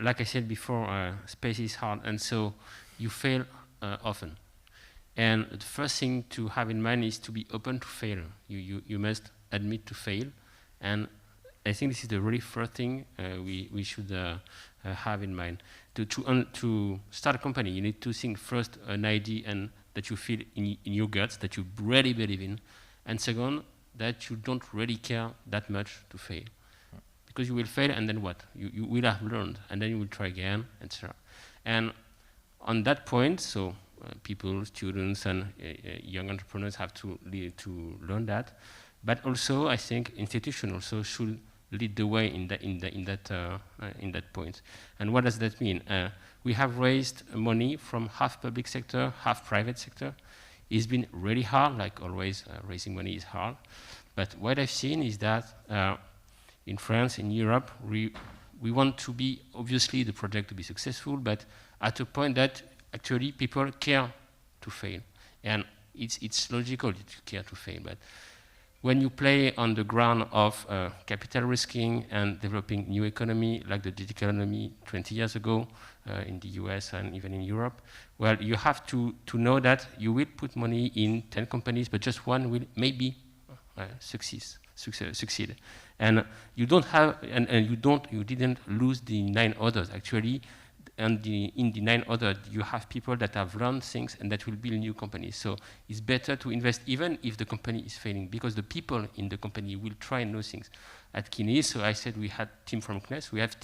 like I said before, space is hard, and so you fail often. And the first thing to have in mind is to be open to fail. You must admit to fail. And I think this is the really first thing we should have in mind. To start a company, you need to think first an idea and that you feel in your guts, that you really believe in. And second, that you don't really care that much to fail. Because you will fail, and then what? You will have learned, and then you will try again, etc. And on that point, so people, students, and young entrepreneurs have to learn that. But also, I think institutions also should lead the way in that point. And what does that mean? We have raised money from half public sector, half private sector. It's been really hard, like always, raising money is hard. But what I've seen is that in France, in Europe, we want to be, obviously, the project to be successful, but at a point that actually people care to fail. And it's logical to care to fail. But when you play on the ground of capital risking and developing new economy, like the digital economy 20 years ago in the US and even in Europe, well, you have to know that you will put money in 10 companies, but just one will maybe succeed. And you don't have, you didn't lose the 9 others. Actually, and in the 9 others, you have people that have learned things and that will build new companies. So it's better to invest even if the company is failing, because the people in the company will try new things. At Kines, so I said we had team from CNES. We have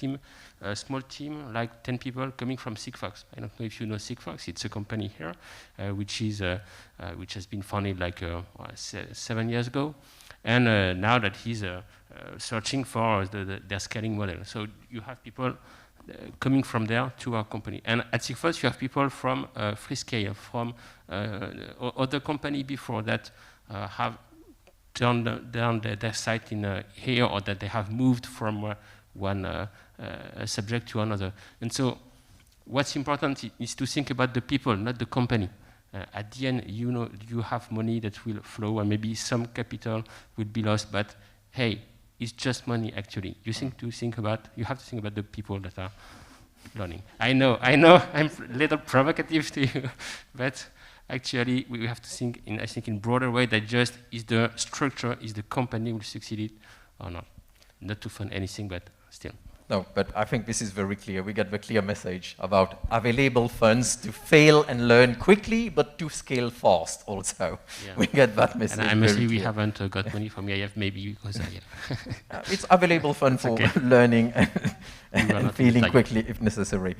a small team, like 10 people coming from Sigfox. I don't know if you know Sigfox. It's a company here, which has been founded like 7 years ago. And now that he's searching for their scaling model. So you have people coming from there to our company. And at Sigfox, you have people from Freescale, from other company before that have turned down their site in here, or that they have moved from one subject to another. And so what's important is to think about the people, not the company. At the end, you have money that will flow, and maybe some capital will be lost, but hey, it's just money, actually. You have to think about the people that are learning. I know, I'm a little provocative to you, but actually, we have to think in broader way that just is the structure, is the company will succeed or not. Not to fund anything, but still. No, but I think this is very clear. We get the clear message about available funds to fail and learn quickly, but to scale fast also. Yeah. We get that message. And I must say we haven't got money from EIF, maybe because it's available fund for learning and feeling quickly if necessary.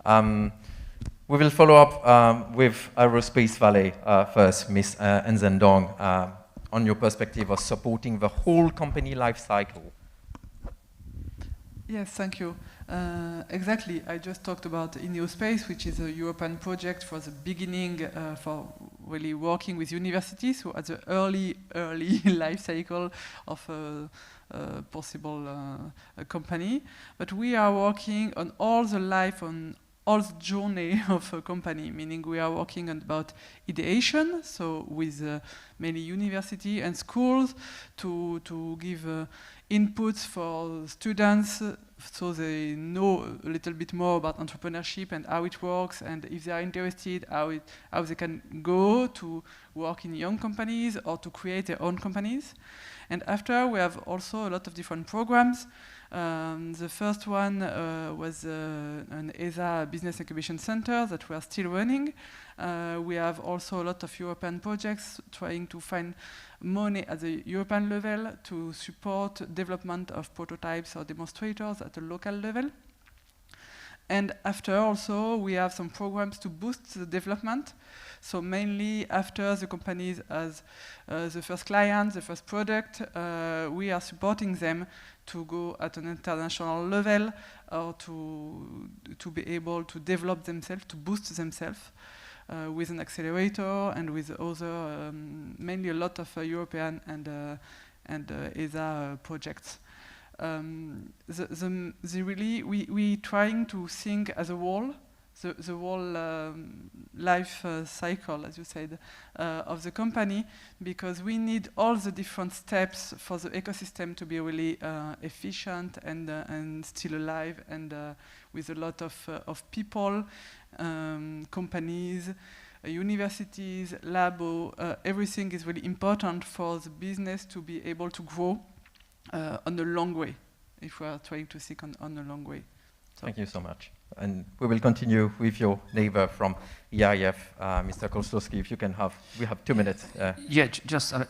We will follow up with Aerospace Valley first, Ms. Nzeh and Ndong, on your perspective of supporting the whole company life cycle. Yes, thank you. Exactly. I just talked about Aerospace, which is a European project for the beginning, for really working with universities, so at the early life cycle of a possible company. But we are working on all the life, on all the journey of a company, meaning we are working on about ideation, so with many university and schools to give inputs for students so they know a little bit more about entrepreneurship and how it works, and if they are interested, how they can go to work in young companies or to create their own companies. And after, we have also a lot of different programs. The first one was an ESA Business Incubation Center that we are still running. We have also a lot of European projects trying to find money at the European level to support development of prototypes or demonstrators at a local level. And after also, we have some programs to boost the development. So mainly after the companies as the first client, the first product, we are supporting them to go at an international level or to be able to develop themselves, to boost themselves with an accelerator and with other, mainly a lot of European and ESA projects. We trying to think as a whole, the whole life cycle, as you said, of the company, because we need all the different steps for the ecosystem to be really efficient and still alive, and with a lot of people, companies, universities, labo, everything is really important for the business to be able to grow on the long way, if we are trying to think on the long way. So. Thank you so much. And we will continue with your neighbor from EIF, Mr. Kozlowski, if you can have, we have 2 minutes. Yeah, just a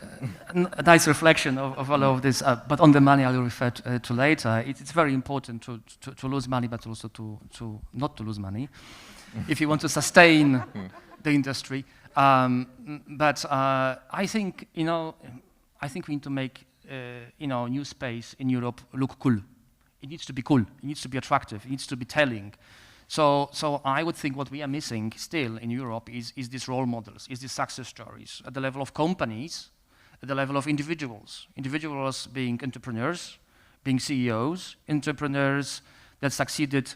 nice reflection of all of this, but on the money I'll refer to later. It's very important to lose money, but also to not to lose money, if you want to sustain the industry. But I think, I think we need to make new space in Europe look cool. It needs to be cool. It needs to be attractive. It needs to be telling. So I would think what we are missing still in Europe is these role models, is these success stories at the level of companies, at the level of individuals. Individuals being entrepreneurs, being CEOs, entrepreneurs that succeeded,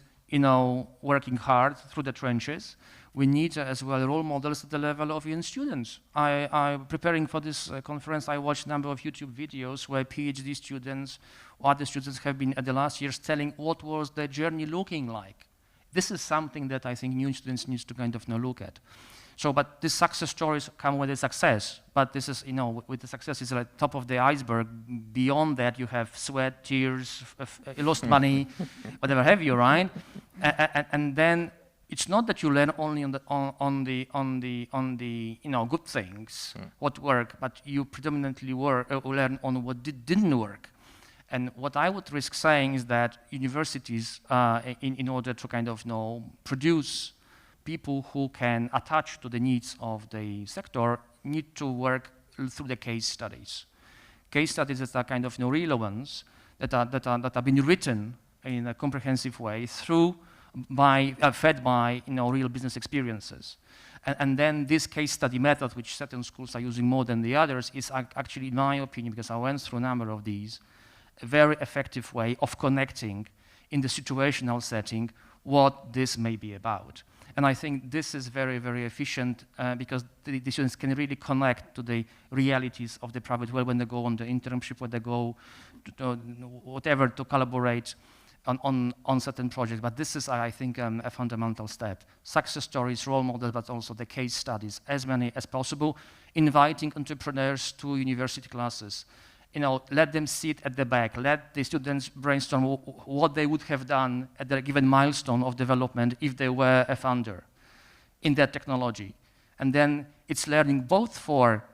working hard through the trenches. We need as well role models at the level of young students. Preparing for this conference, I watched a number of YouTube videos where PhD students or other students have been at the last years telling what was their journey looking like. This is something that I think new students need to kind of look at. So, but these success stories come with a success, but this is, with the success is like top of the iceberg. Beyond that, you have sweat, tears, lost money, whatever have you, right? And then it's not that you learn only on the good things, what work, but you predominantly learn on what didn't work. And what I would risk saying is that universities, in order to kind of produce people who can attach to the needs of the sector, need to work through the case studies. Case studies that are kind of real ones that are being written in a comprehensive way fed by real business experiences. And then this case study method, which certain schools are using more than the others, is actually, in my opinion, because I went through a number of these, a very effective way of connecting in the situational setting what this may be about. And I think this is very, very efficient because the students can really connect to the realities of the private world when they go on the internship, when they go to whatever to collaborate on certain projects. But this is, I think, a fundamental step. Success stories, role models, but also the case studies, as many as possible, inviting entrepreneurs to university classes. Let them sit at the back, let the students brainstorm what they would have done at a given milestone of development if they were a founder in that technology. And then it's learning both for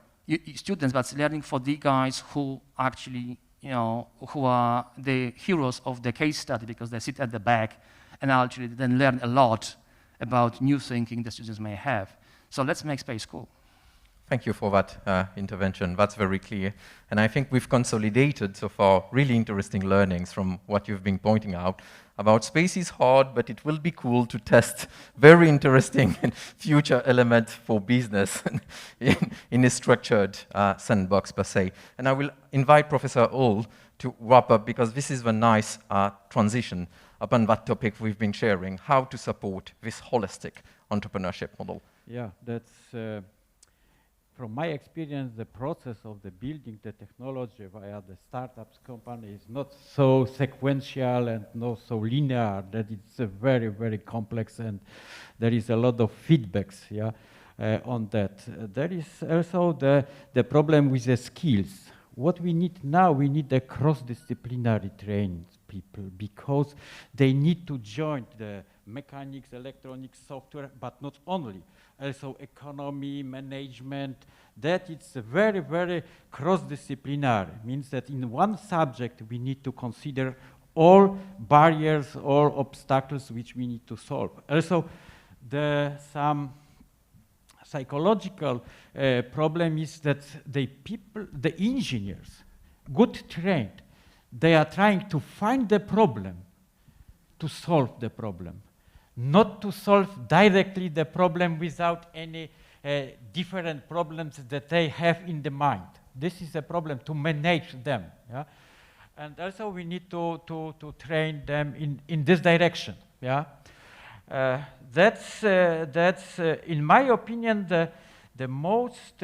students, but it's learning for the guys who actually, who are the heroes of the case study because they sit at the back and actually then learn a lot about new thinking the students may have. So let's make space cool. Thank you for that intervention. That's very clear. And I think we've consolidated so far really interesting learnings from what you've been pointing out about space is hard, but it will be cool to test very interesting future elements for business in a structured sandbox per se. And I will invite Professor Aude to wrap up because this is a nice transition upon that topic we've been sharing, how to support this holistic entrepreneurship model. Yeah, that's from my experience, the process of the building the technology via the startups company is not so sequential and not so linear, that it's very, very complex and there is a lot of feedbacks on that. There is also the problem with the skills. What we need now, we need a cross-disciplinary trained people because they need to join the mechanics, electronics, software, but not only. Also economy, management, that it's very, very cross-disciplinary. Means that in one subject we need to consider all barriers, all obstacles which we need to solve. Also, some psychological problem is that the engineers, good trained, they are trying to find the problem, to solve the problem. Not to solve directly the problem without any different problems that they have in the mind. This is a problem to manage them. Yeah? And also we need to train them in this direction. Yeah? That's in my opinion, the most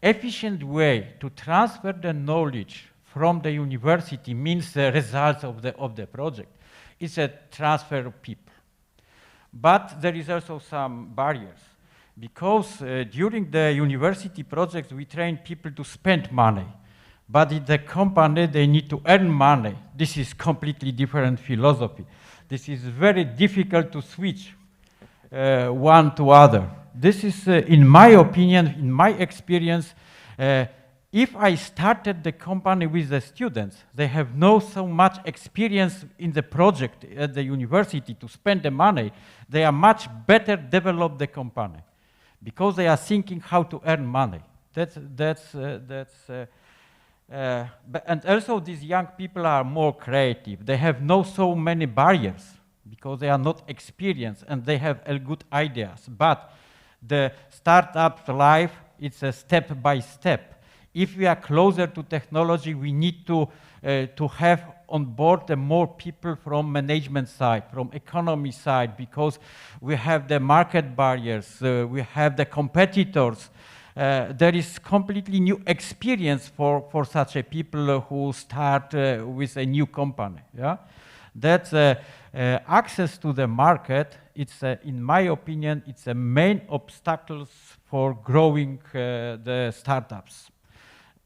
efficient way to transfer the knowledge from the university means the results of the project. It's a transfer of people. But there is also some barriers because during the university projects we train people to spend money, but in the company they need to earn money. This is completely different philosophy. This is very difficult to switch one to other. This is, in my opinion, in my experience, if I started the company with the students, they have no so much experience in the project at the university to spend the money, they are much better develop the company because they are thinking how to earn money. That's and also these young people are more creative. They have no so many barriers because they are not experienced and they have good ideas. But the startup life, it's a step by step. If we are closer to technology, we need to have on board more people from management side, from economy side, because we have the market barriers, we have the competitors. There is completely new experience for such a people who start with a new company. Yeah? That's access to the market. It's, in my opinion, it's a main obstacles for growing the startups.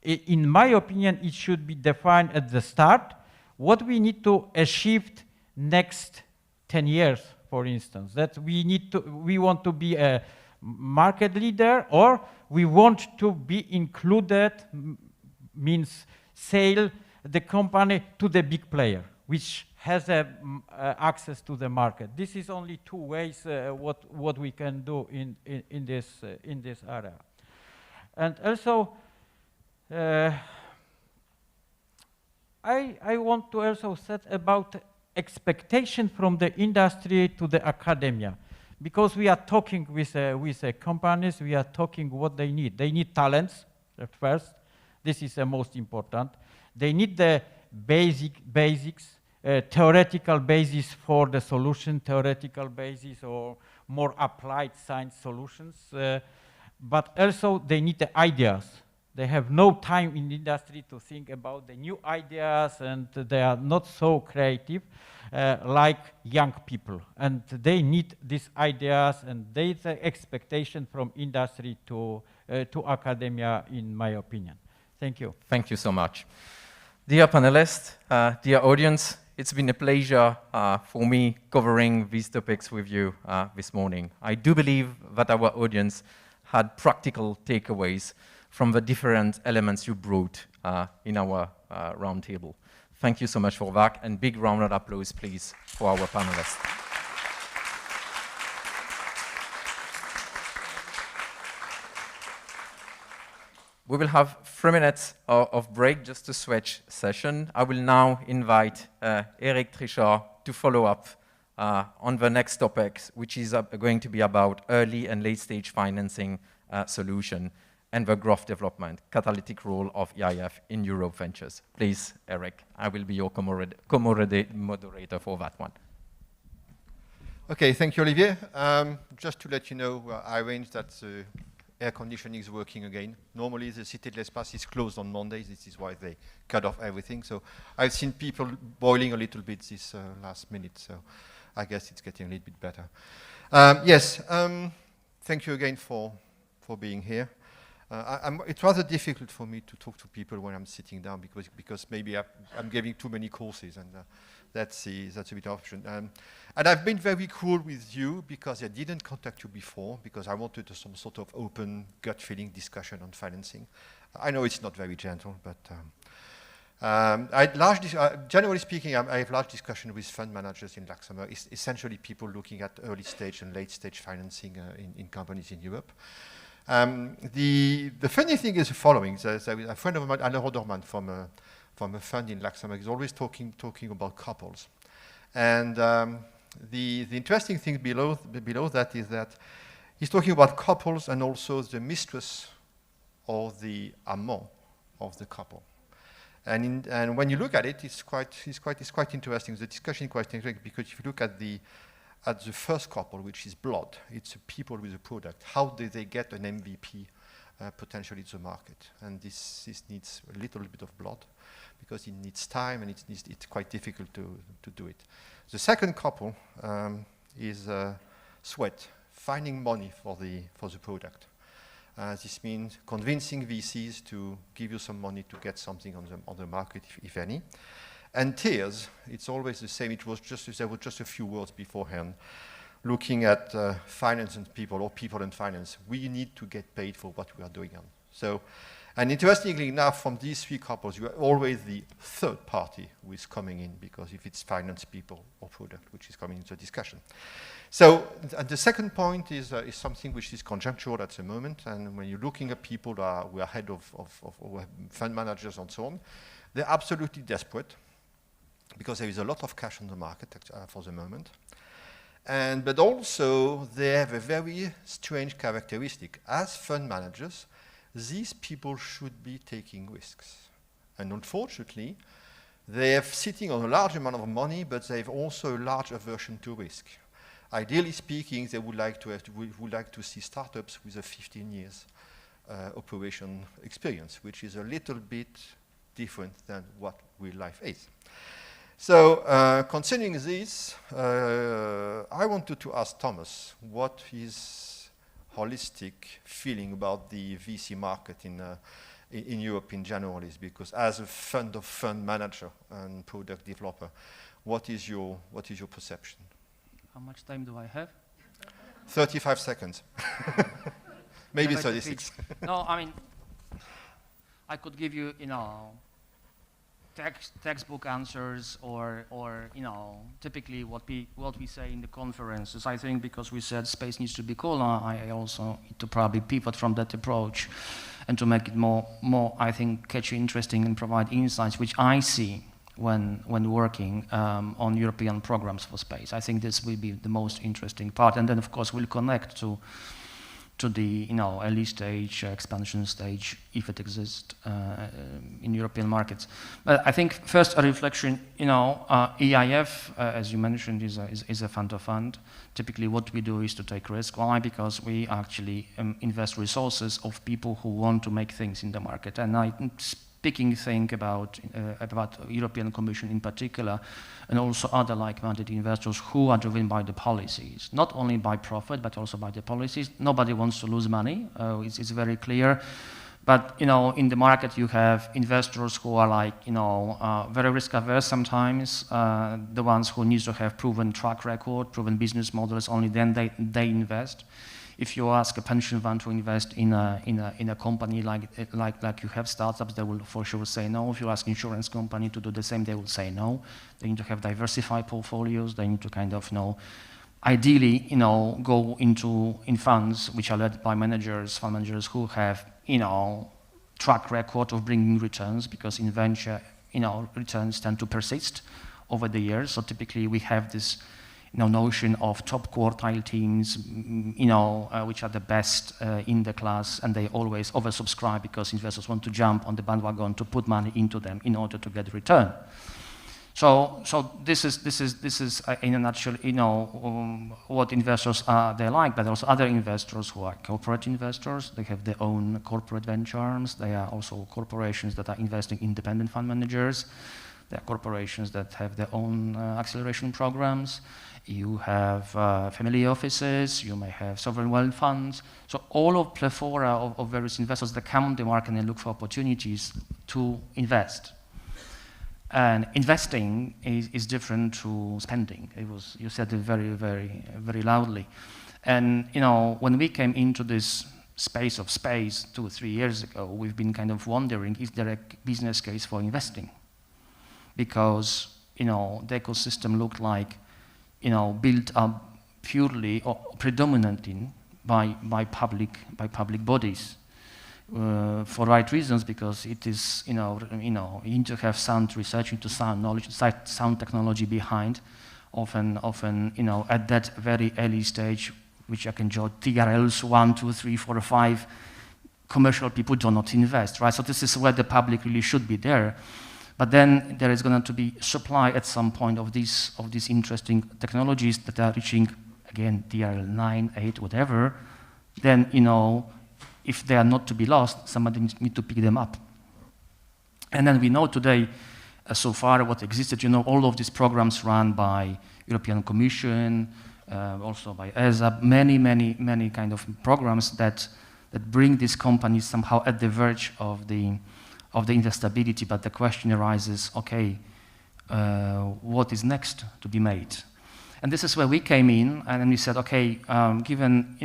In my opinion, it should be defined at the start. What we need to achieve next 10 years, for instance, that we want to be a market leader, or we want to be included, means sell the company to the big player, which has access to the market. This is only two ways what we can do in this area. And also, I want to also set about expectation from the industry to the academia, because we are talking with companies, we are talking what they need. They need talents at first. This is the most important. They need the basics, theoretical basis for the solution, theoretical basis or more applied science solutions. But also they need the ideas. They have no time in the industry to think about the new ideas, and they are not so creative like young people. And they need these ideas, and there is an expectation from industry to academia, in my opinion. Thank you. Thank you so much. Dear panelists, dear audience, it's been a pleasure for me covering these topics with you this morning. I do believe that our audience had practical takeaways from the different elements you brought in our roundtable. Thank you so much for that, and big round of applause, please, for our panelists. We will have 3 minutes of break just to switch session. I will now invite Eric Tschirhart to follow up on the next topics, which is going to be about early and late stage financing solution and the growth development, catalytic role of EIF in Europe Ventures. Please, Eric, I will be your moderator for that one. Okay, thank you, Olivier. Just to let you know, I arranged that air conditioning is working again. Normally, the Cité de l'Espace is closed on Mondays. This is why they cut off everything. So I've seen people boiling a little bit this last minute. So I guess it's getting a little bit better. Yes, thank you again for being here. It's rather difficult for me to talk to people when I'm sitting down because maybe I'm giving too many courses, and that's a bit of option. And I've been very cool with you because I didn't contact you before because I wanted some sort of open gut feeling discussion on financing. I know it's not very gentle, but generally speaking, I have large discussion with fund managers in Luxembourg. It's essentially people looking at early stage and late stage financing in companies in Europe. The funny thing is the following. There's a friend of mine, Alain Roderman, from a fund in Luxembourg, is always talking about couples. And the interesting thing below that is that he's talking about couples and also the mistress or the amant of the couple. And when you look at it, it's quite interesting. The discussion is quite interesting because if you look at the first couple, which is blood, it's people with a product. How do they get an MVP potentially to the market? And this needs a little bit of blood because it needs time and it's quite difficult to do it. The second couple is sweat, finding money for the product. This means convincing VCs to give you some money to get something on the market, if any. And tears, it's always the same. There were just a few words beforehand. Looking at finance and people, or people and finance, we need to get paid for what we are doing. So, And interestingly enough, from these three couples, you are always the third party who is coming in, because if it's finance people or product, which is coming into the discussion. So, and the second point is something which is conjunctural at the moment, and when you're looking at people who are head of fund managers and so on, they're absolutely desperate, because there is a lot of cash on the market for the moment. But also, they have a very strange characteristic. As fund managers, these people should be taking risks. And unfortunately, they are sitting on a large amount of money, but they have also a large aversion to risk. Ideally speaking, they would like to see startups with a 15 years operation experience, which is a little bit different than what real life is. So, concerning this, I wanted to ask Tomasz what his holistic feeling about the VC market in Europe in general is, because as a fund manager and product developer, what is your perception? How much time do I have? 35 seconds. Maybe 36. No, I mean, I could give you, textbook answers, or typically what we say in the conferences. I think because we said space needs to be cool, I also need to probably pivot from that approach and to make it more I think catchy, interesting, and provide insights which I see when working on European programs for space. I think this will be the most interesting part, and then of course we'll connect to the early stage, expansion stage, if it exists in European markets. But I think first a reflection, EIF, as you mentioned, is a fund of fund. Typically what we do is to take risk. Why? Because we actually invest resources of people who want to make things in the market. And I'm speaking about European Commission in particular, and also other like-minded investors who are driven by the policies, not only by profit, but also by the policies. Nobody wants to lose money, it's very clear. But, in the market you have investors who are very risk-averse sometimes, the ones who need to have proven track record, proven business models, only then they invest. If you ask a pension fund to invest in a company like you have startups, they will for sure say no. If you ask insurance company to do the same, they will say no. They need to have diversified portfolios. They need to kind of ideally go in funds which are led by fund managers who have track record of bringing returns, because in venture returns tend to persist over the years. So typically we have this notion of top quartile teams, which are the best in the class, and they always oversubscribe because investors want to jump on the bandwagon to put money into them in order to get return. So this is in a nutshell, what investors are they like, but also other investors who are corporate investors. They have their own corporate venture arms. They are also corporations that are investing in independent fund managers. There are corporations that have their own acceleration programs. You have family offices, you may have sovereign wealth funds. So all of plethora of various investors that come on the market and look for opportunities to invest. And investing is different to spending. You said it very, very, very loudly. And when we came into this space of space 2 or 3 years ago, we've been kind of wondering, is there a business case for investing? Because the ecosystem looked like built up purely or predominantly by public bodies for right reasons, because it is you need to have sound research, into sound knowledge, sound technology behind. Often at that very early stage, which I can jot TRLs 1, 2, 3, 4, 5, commercial people do not invest, right? So this is where the public really should be there. But then there is going to be supply at some point of these interesting technologies that are reaching, again, TRL 9, 8, whatever. Then, if they are not to be lost, somebody needs to pick them up. And then we know today, so far what existed, all of these programs run by European Commission, also by ESA, many kind of programs that bring these companies somehow at the verge of the investability, but the question arises, okay, what is next to be made? And this is where we came in, and then we said, okay, given,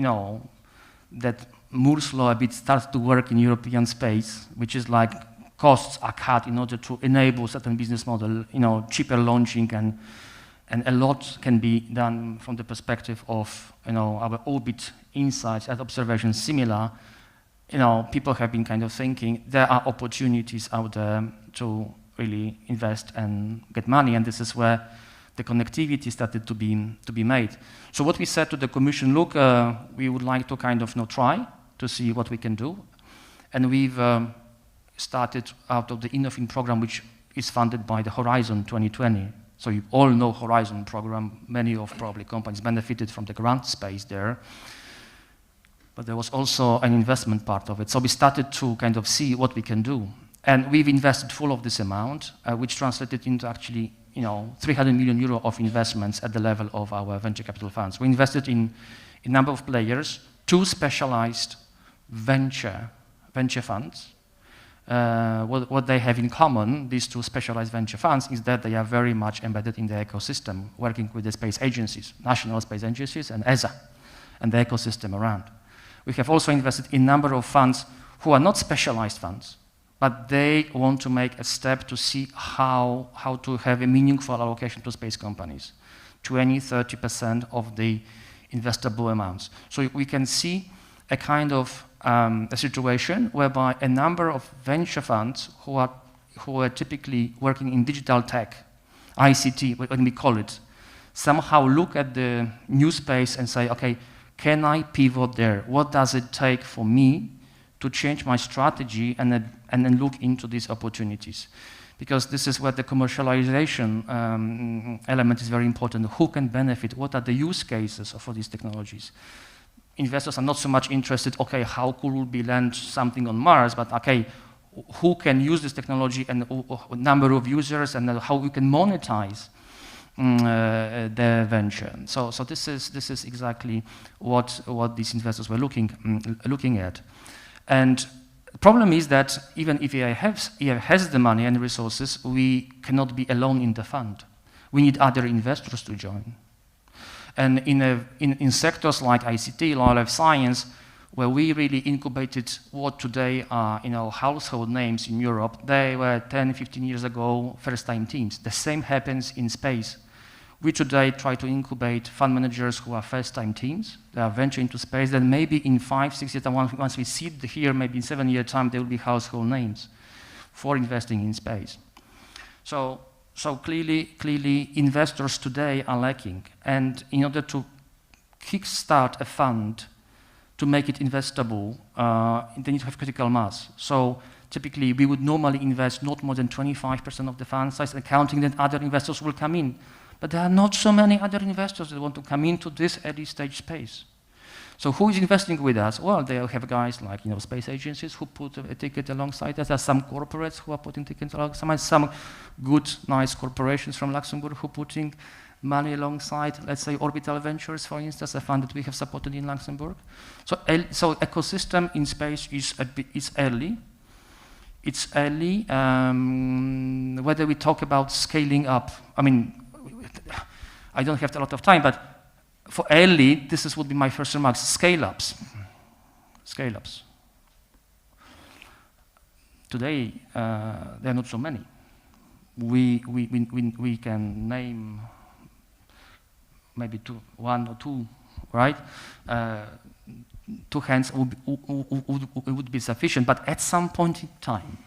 that Moore's law a bit starts to work in European space, which is like costs are cut in order to enable certain business model, cheaper launching, and a lot can be done from the perspective of our orbit insights and observations similar. People have been kind of thinking there are opportunities out there to really invest and get money, and this is where the connectivity started to be made. So what we said to the Commission, look, we would like to kind of try to see what we can do, and we've started out of the Innofin program, which is funded by the Horizon 2020. So you all know Horizon program. Many of probably companies benefited from the grant space there. But there was also an investment part of it. So we started to kind of see what we can do. And we've invested full of this amount, which translated into actually 300 million euro of investments at the level of our venture capital funds. We invested in a number of players, 2 specialized venture funds. What they have in common, these 2 specialized venture funds, is that they are very much embedded in the ecosystem, working with the space agencies, national space agencies, and ESA, and the ecosystem around. We have also invested in a number of funds who are not specialized funds, but they want to make a step to see how to have a meaningful allocation to space companies, 20–30% of the investable amounts. So we can see a kind of a situation whereby a number of venture funds who are typically working in digital tech, ICT, what we call it, somehow look at the new space and say, okay, can I pivot there? What does it take for me to change my strategy and then look into these opportunities? Because this is where the commercialization element is very important. Who can benefit? What are the use cases for these technologies? Investors are not so much interested, okay, how could we land something on Mars, but okay, who can use this technology and number of users and how we can monetize the venture. So this is exactly what these investors were looking at. And the problem is that even if EI has the money and resources, we cannot be alone in the fund. We need other investors to join. And in sectors like ICT, life science, where we really incubated what today are household names in Europe, they were 10–15 years ago first-time teams. The same happens in space. We today try to incubate fund managers who are first-time teams. They are venture into space. Then maybe in 5–6 years, once we sit here, maybe in 7 years' time, they will be household names for investing in space. So clearly, investors today are lacking. And in order to kickstart a fund to make it investable, they need to have critical mass. So typically, we would normally invest not more than 25% of the fund size, and counting that other investors will come in. But there are not so many other investors that want to come into this early stage space. So who is investing with us? Well, they have guys like space agencies who put a ticket alongside us. There are some corporates who are putting tickets alongside. Some good, nice corporations from Luxembourg who are putting money alongside. Let's say Orbital Ventures, for instance, a fund that we have supported in Luxembourg. So ecosystem in space is early. It's early. Whether we talk about scaling up, I don't have a lot of time, but for early, would be my first remarks, scale-ups. Scale-ups. Today, there are not so many. We can name maybe one or two, right? 2 hands would be sufficient, but at some point in time,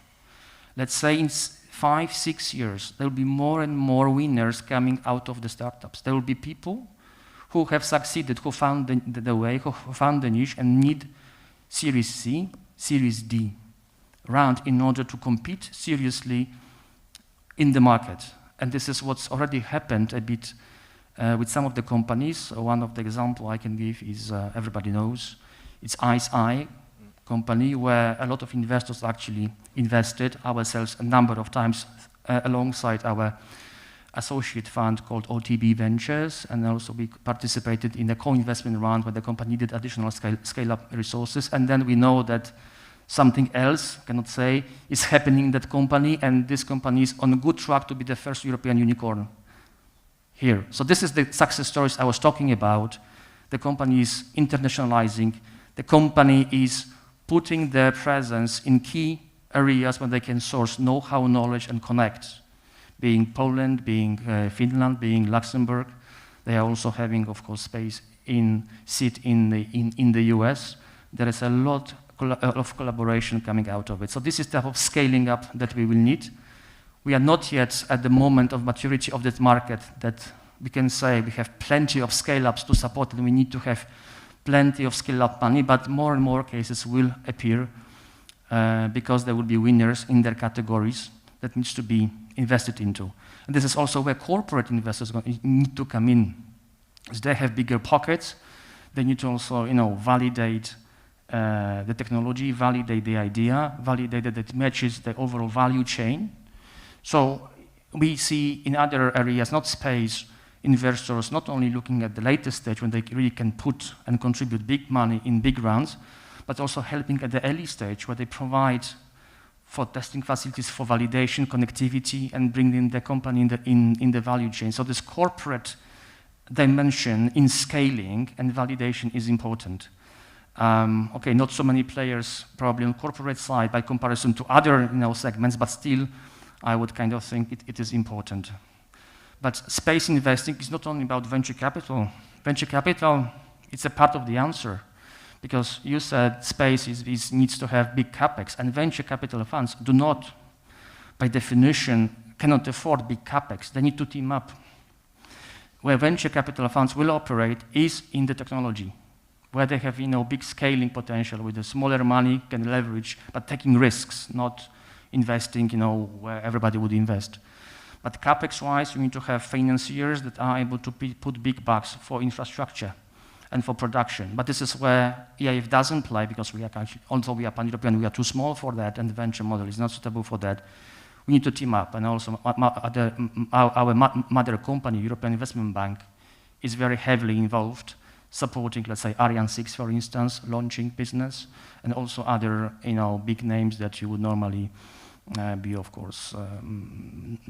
let's say in 5–6 years, there will be more and more winners coming out of the startups. There will be people who have succeeded, who found the way, who found the niche and need Series C, Series D round in order to compete seriously in the market. And this is what's already happened a bit with some of the companies. One of the examples I can give is, everybody knows, it's ICE company, where a lot of investors actually invested, ourselves a number of times, alongside our associate fund called OTB Ventures, and also we participated in a co-investment round where the company needed additional scale-up resources, and then we know that something else, cannot say, is happening in that company, and this company is on a good track to be the first European unicorn here. So this is the success stories I was talking about. The company is internationalizing, the company is putting their presence in key areas where they can source know-how, knowledge, and connect. Being Poland, being Finland, being Luxembourg. They are also having, of course, space in the US. There is a lot of collaboration coming out of it. So this is the type of scaling up that we will need. We are not yet at the moment of maturity of that market that we can say we have plenty of scale-ups to support and we need to have plenty of scale-up money, but more and more cases will appear because there will be winners in their categories that needs to be invested into. And this is also where corporate investors need to come in. As they have bigger pockets, they need to also, validate the technology, validate the idea, validate that it matches the overall value chain. So we see in other areas, not space, investors not only looking at the latest stage when they really can put and contribute big money in big rounds, but also helping at the early stage where they provide for testing facilities for validation, connectivity, and bringing the company in the value chain. So this corporate dimension in scaling and validation is important. Okay, not so many players probably on corporate side by comparison to other segments, but still I would kind of think it is important. But space investing is not only about venture capital. Venture capital, it's a part of the answer. Because you said space needs to have big capex, and venture capital funds do not, by definition, cannot afford big capex. They need to team up. Where venture capital funds will operate is in the technology, where they have big scaling potential with the smaller money can leverage, but taking risks, not investing where everybody would invest. But capex-wise, you need to have financiers that are able to put big bucks for infrastructure and for production. But this is where EIF doesn't play because we are although we are pan-European, we are too small for that, and the venture model is not suitable for that. We need to team up, and also our mother company, European Investment Bank, is very heavily involved, supporting, let's say, Ariane 6, for instance, launching business, and also other big names that you would normally be, of course,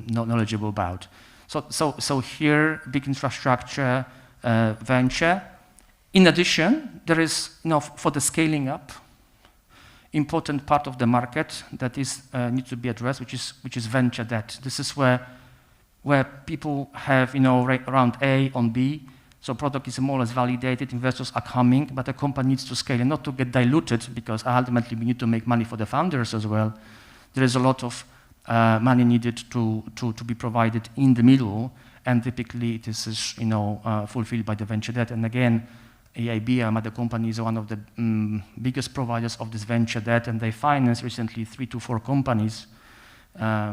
knowledgeable about. So here, big infrastructure, venture. In addition, there is, for the scaling up, important part of the market that needs to be addressed, which is venture debt. This is where people have, around A on B. So product is more or less validated, investors are coming, but the company needs to scale and not to get diluted because ultimately we need to make money for the founders as well. There is a lot of money needed to be provided in the middle, and typically it is, fulfilled by the venture debt. And again, EIB, our mother company, is one of the biggest providers of this venture debt, and they financed recently 3 to 4 companies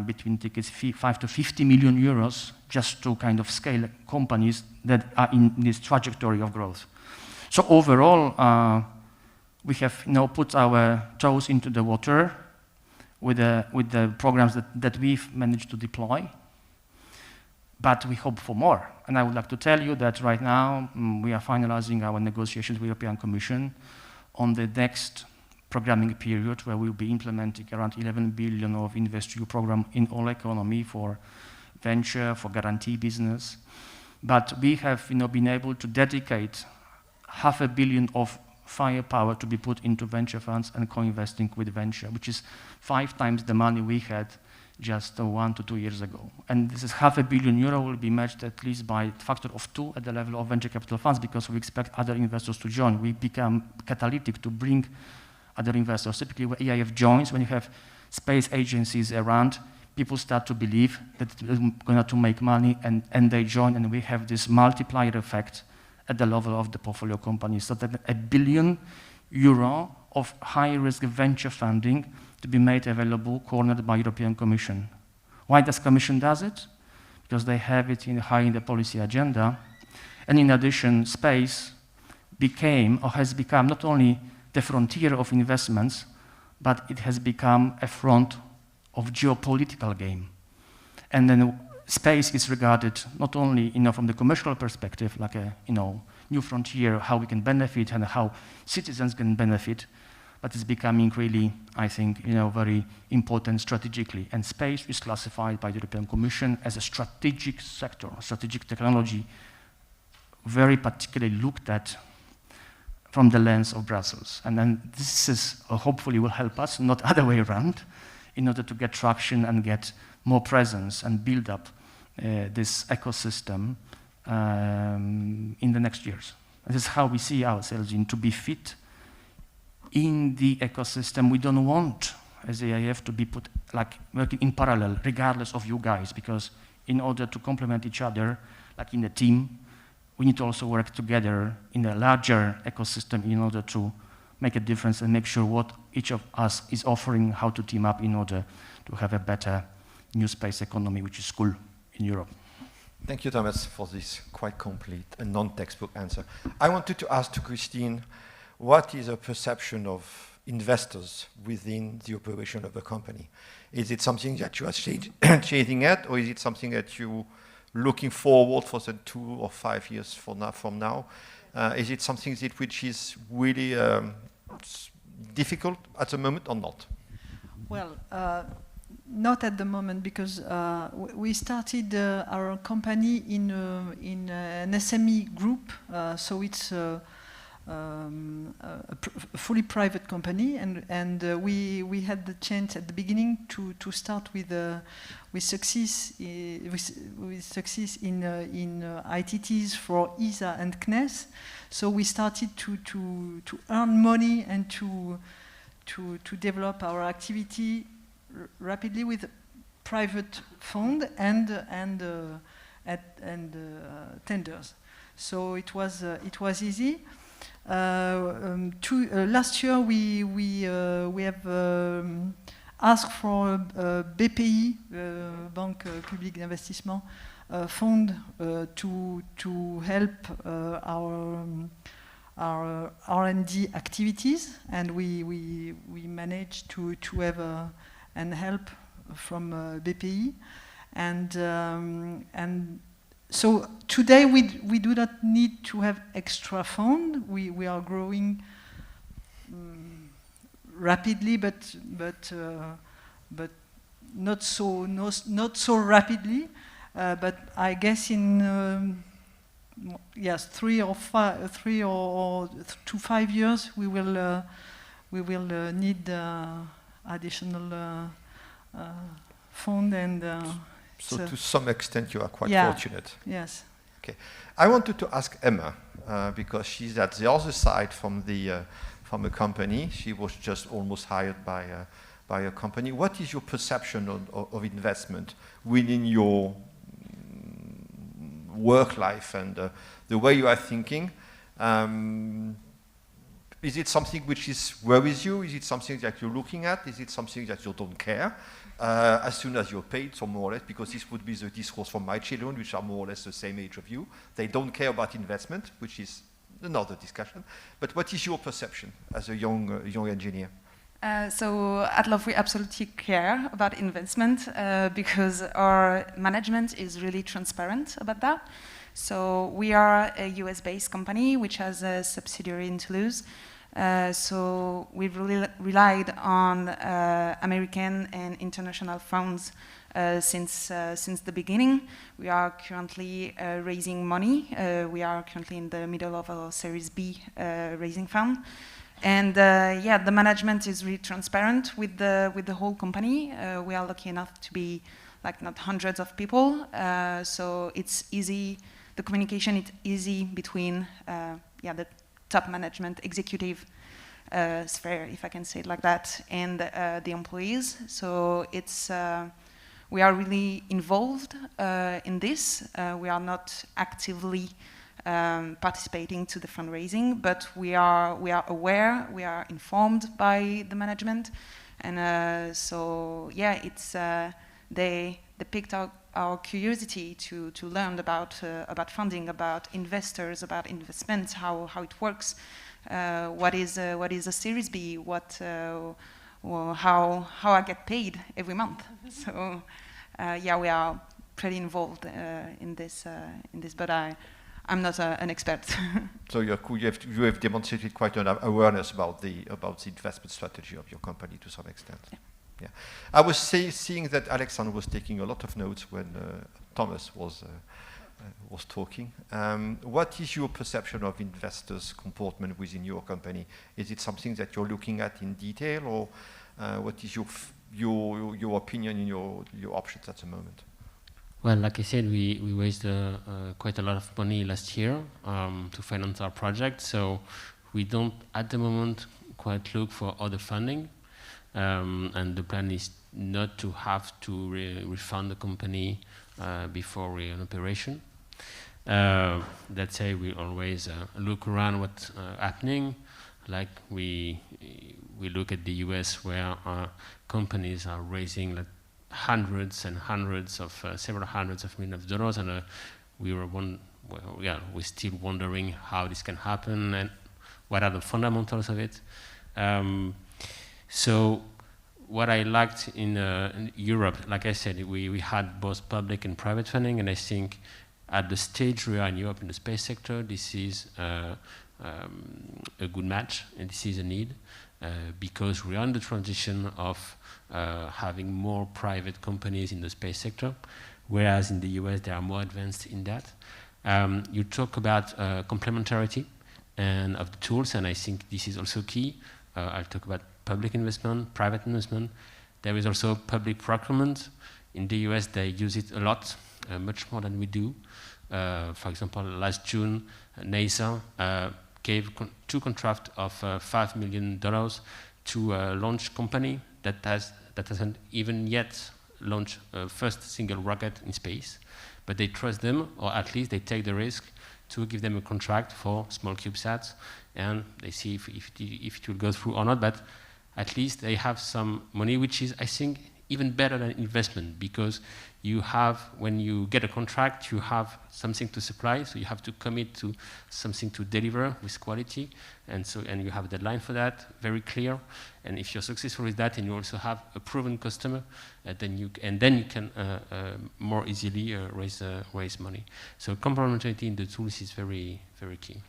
between tickets 5 to 50 million euros just to kind of scale companies that are in this trajectory of growth. So overall, we have put our toes into the water with the programs that we've managed to deploy, but we hope for more. And I would like to tell you that right now we are finalizing our negotiations with the European Commission on the next programming period, where we'll be implementing around 11 billion of InvestEU program in all economy for venture, for guarantee business. But we have been able to dedicate 500 million of firepower to be put into venture funds and co-investing with venture, which is 5 times the money we had just 1 to 2 years ago. And this is €500 million will be matched at least by a factor of 2 at the level of venture capital funds, because we expect other investors to join. We become catalytic to bring other investors. Typically, when EIF joins, when you have space agencies around, people start to believe that they're going to make money, and they join, and we have this multiplier effect at the level of the portfolio companies. So that €1 billion of high-risk venture funding to be made available, cornered by European Commission. Why does Commission does it? Because they have it high in the policy agenda. And in addition, space became, or has become, not only the frontier of investments, but it has become a front of geopolitical game. And then space is regarded not only from the commercial perspective, like a new frontier, how we can benefit and how citizens can benefit, but it's becoming really, I think, very important strategically. And space is classified by the European Commission as a strategic sector, strategic technology, very particularly looked at from the lens of Brussels. And then this is hopefully will help us, not other way around, in order to get traction and get more presence and build up this ecosystem in the next years. This is how we see ourselves to be fit in the ecosystem. We don't want, as AIF, to be put like working in parallel, regardless of you guys, because in order to complement each other, like in a team, we need to also work together in a larger ecosystem in order to make a difference and make sure what each of us is offering, how to team up in order to have a better new space economy, which is cool in Europe. Thank you, Thomas, for this quite complete and non-textbook answer. I wanted to ask to Christine, what is a perception of investors within the operation of a company? Is it something that you are chasing at, or is it something that you looking forward for the 2 or 5 years from now? Is it something which is really difficult at the moment or not? Well, not at the moment, because we started our company in an SME group, so it's a fully private company, and we had the chance at the beginning to start with success in ITTs for ISA and CNES. So we started to earn money and to develop our activity rapidly with private fund and tenders. So it was easy. Last year we have asked for BPI, Banque Publique d'Investissement, fund to help our R&D activities, and we managed to have and help from BPI, and so today we do not need to have extra fund. We are growing rapidly, but not so rapidly. But I guess in 3 or 5 years we will need additional fund, and so to some extent you are quite fortunate. Yes. Okay. I wanted to ask Emma, because she's at the other side from a company. She was just almost hired by a company. What is your perception of investment within your work life and the way you are thinking? Is it something which worries you? Is it something that you're looking at? Is it something that you don't care? As soon as you're paid, so more or less, because this would be the discourse from my children, which are more or less the same age of you. They don't care about investment, which is another discussion. But what is your perception as a young engineer? So at Loft we absolutely care about investment because our management is really transparent about that. So we are a US-based company which has a subsidiary in Toulouse. So we've really relied on American and international funds since the beginning. We are currently raising money. We are currently in the middle of a Series B raising fund. And the management is really transparent with the whole company. We are lucky enough to be like not hundreds of people, so it's easy. The communication is easy between the top management, executive sphere, if I can say it like that, and the employees. So it's we are really involved in this. We are not actively participating to the fundraising, but we are aware, we are informed by the management, and so it's they picked our curiosity to learn about funding, about investors, about investments, how it works, what is a Series B, how I get paid every month. So we are pretty involved in this, but I'm not an expert. So you have demonstrated quite an awareness about the investment strategy of your company to some extent. Yeah. I was seeing that Alexandre was taking a lot of notes when Thomas was was talking. What is your perception of investors' comportment within your company? Is it something that you're looking at in detail, or what is your opinion in your options at the moment? Well, like I said, we raised quite a lot of money last year to finance our project, so we don't at the moment quite look for other funding, and the plan is not to have to refund the company before we're in operation. That say, we always look around what's happening. Like we look at the US, where companies are raising like hundreds and hundreds of several hundreds of millions of dollars, and we're still wondering how this can happen and what are the fundamentals of it. So what I liked in Europe, like I said, we had both public and private funding, and I think at the stage we are in Europe in the space sector, this is a good match, and this is a need, because we are in the transition of having more private companies in the space sector, whereas in the US they are more advanced in that. You talk about complementarity and of the tools, and I think this is also key. I'll talk about public investment, private investment. There is also public procurement. In the US they use it a lot, much more than we do. For example, last June, NASA gave two contracts of $5 million to a launch company that hasn't even yet launched a first single rocket in space, but they trust them, or at least they take the risk to give them a contract for small CubeSats, and they see if it will go through or not, but at least they have some money, which is, I think, even better than investment, because you have, when you get a contract, you have something to supply, so you have to commit to something to deliver with quality, and you have a deadline for that, very clear. And if you're successful with that, and you also have a proven customer, then you can more easily raise money. So complementarity in the tools is very, very key.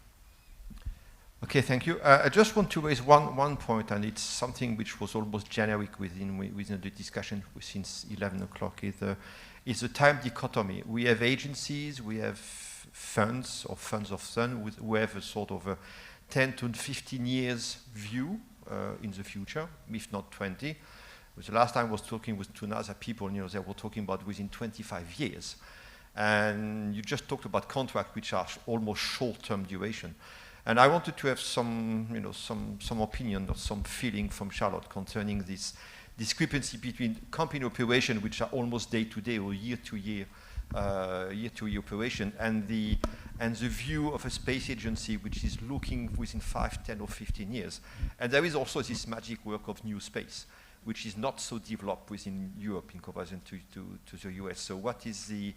Okay, thank you. I just want to raise one point, and it's something which was almost generic within the discussion since 11 o'clock, is the time dichotomy. We have agencies, we have funds or funds of funds who have a sort of a 10 to 15 years view in the future, if not 20. The last time I was talking with two NASA people, they were talking about within 25 years. And you just talked about contracts which are almost short-term duration. And I wanted to have some opinion or some feeling from Charlotte concerning this discrepancy between company operation, which are almost day-to-day or year-to-year operation, and the view of a space agency which is looking within 5, 10, or 15 years. And there is also this magic work of new space, which is not so developed within Europe in comparison to the US. So what is the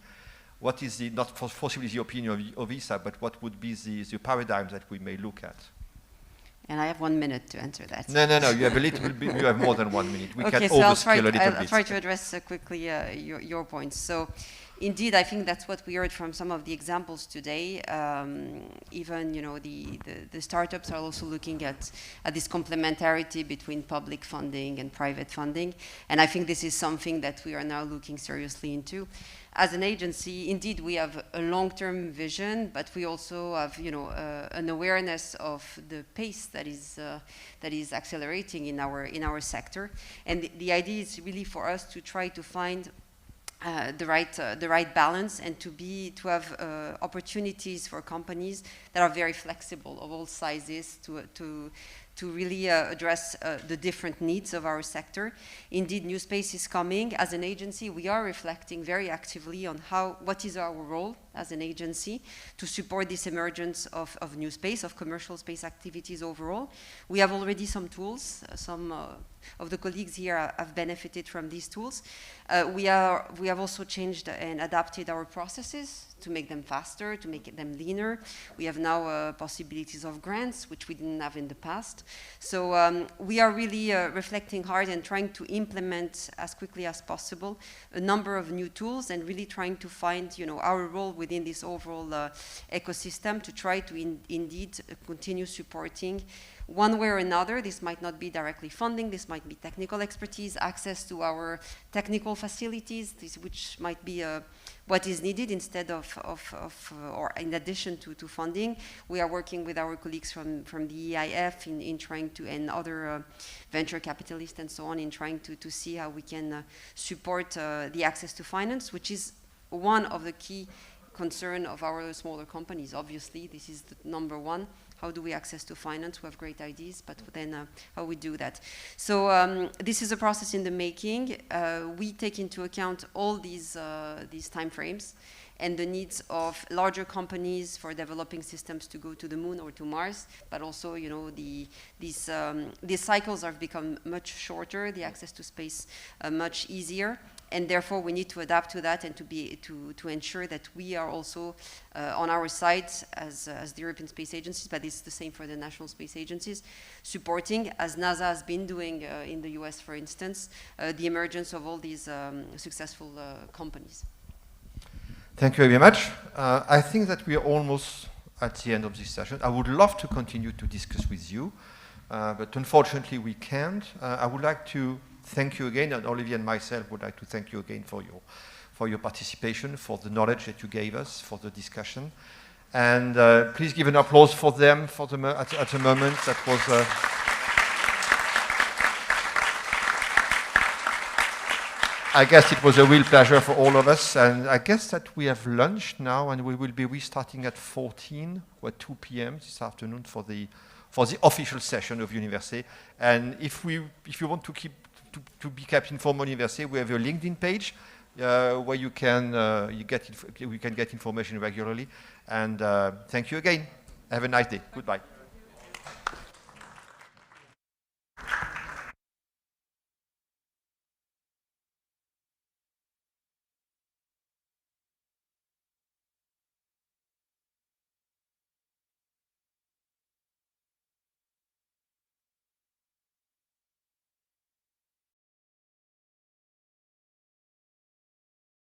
not possibly the opinion of ESA, but what would be the paradigms that we may look at? And I have 1 minute to answer that. No, you have a little bit, you have more than 1 minute. We okay, can so overscale a little bit. I'll try to address quickly your points. So indeed, I think that's what we heard from some of the examples today. Even, the startups are also looking at this complementarity between public funding and private funding. And I think this is something that we are now looking seriously into. As an agency, indeed, we have a long-term vision, but we also have, an awareness of the pace that is accelerating in our sector. And the idea is really for us to try to find the right balance, and to have opportunities for companies that are very flexible of all sizes to really address the different needs of our sector. Indeed, new space is coming. As an agency, we are reflecting very actively on what is our role as an agency to support this emergence of new space, of commercial space activities overall. We have already some tools. Some of the colleagues here have benefited from these tools. We have also changed and adapted our processes to make them faster, to make them leaner. We have now possibilities of grants, which we didn't have in the past. So we are really reflecting hard and trying to implement as quickly as possible a number of new tools, and really trying to find, our role within this overall ecosystem to try to indeed continue supporting one way or another. This might not be directly funding, this might be technical expertise, access to our technical facilities, which might be what is needed instead of or in addition to funding. We are working with our colleagues from the EIF in trying to, and other venture capitalists and so on, in trying to see how we can support the access to finance, which is one of the key concern of our smaller companies. Obviously, this is the number one. How do we access to finance? We have great ideas, but then how we do that? So this is a process in the making. We take into account all these time frames and the needs of larger companies for developing systems to go to the moon or to Mars, but also, you know, these cycles have become much shorter, the access to space much easier. And therefore, we need to adapt to that and to ensure that we are also on our side as the European Space Agencies, but it's the same for the national space agencies, supporting, as NASA has been doing in the US, for instance, the emergence of all these successful companies. Thank you very much. I think that we are almost at the end of this session. I would love to continue to discuss with you, but unfortunately we can't. I would like to thank you again, and Olivier and myself would like to thank you again for your participation, for the knowledge that you gave us, for the discussion. And please give an applause for them for at the moment. That was... I guess it was a real pleasure for all of us, and I guess that we have lunch now, and we will be restarting at 14 or 2 p.m. this afternoon for the official session of UNIVERSEH. And if you want to be kept informed on UNIVERSEH, we have a LinkedIn page where you can get information regularly. And thank you again. Have a nice day. Goodbye.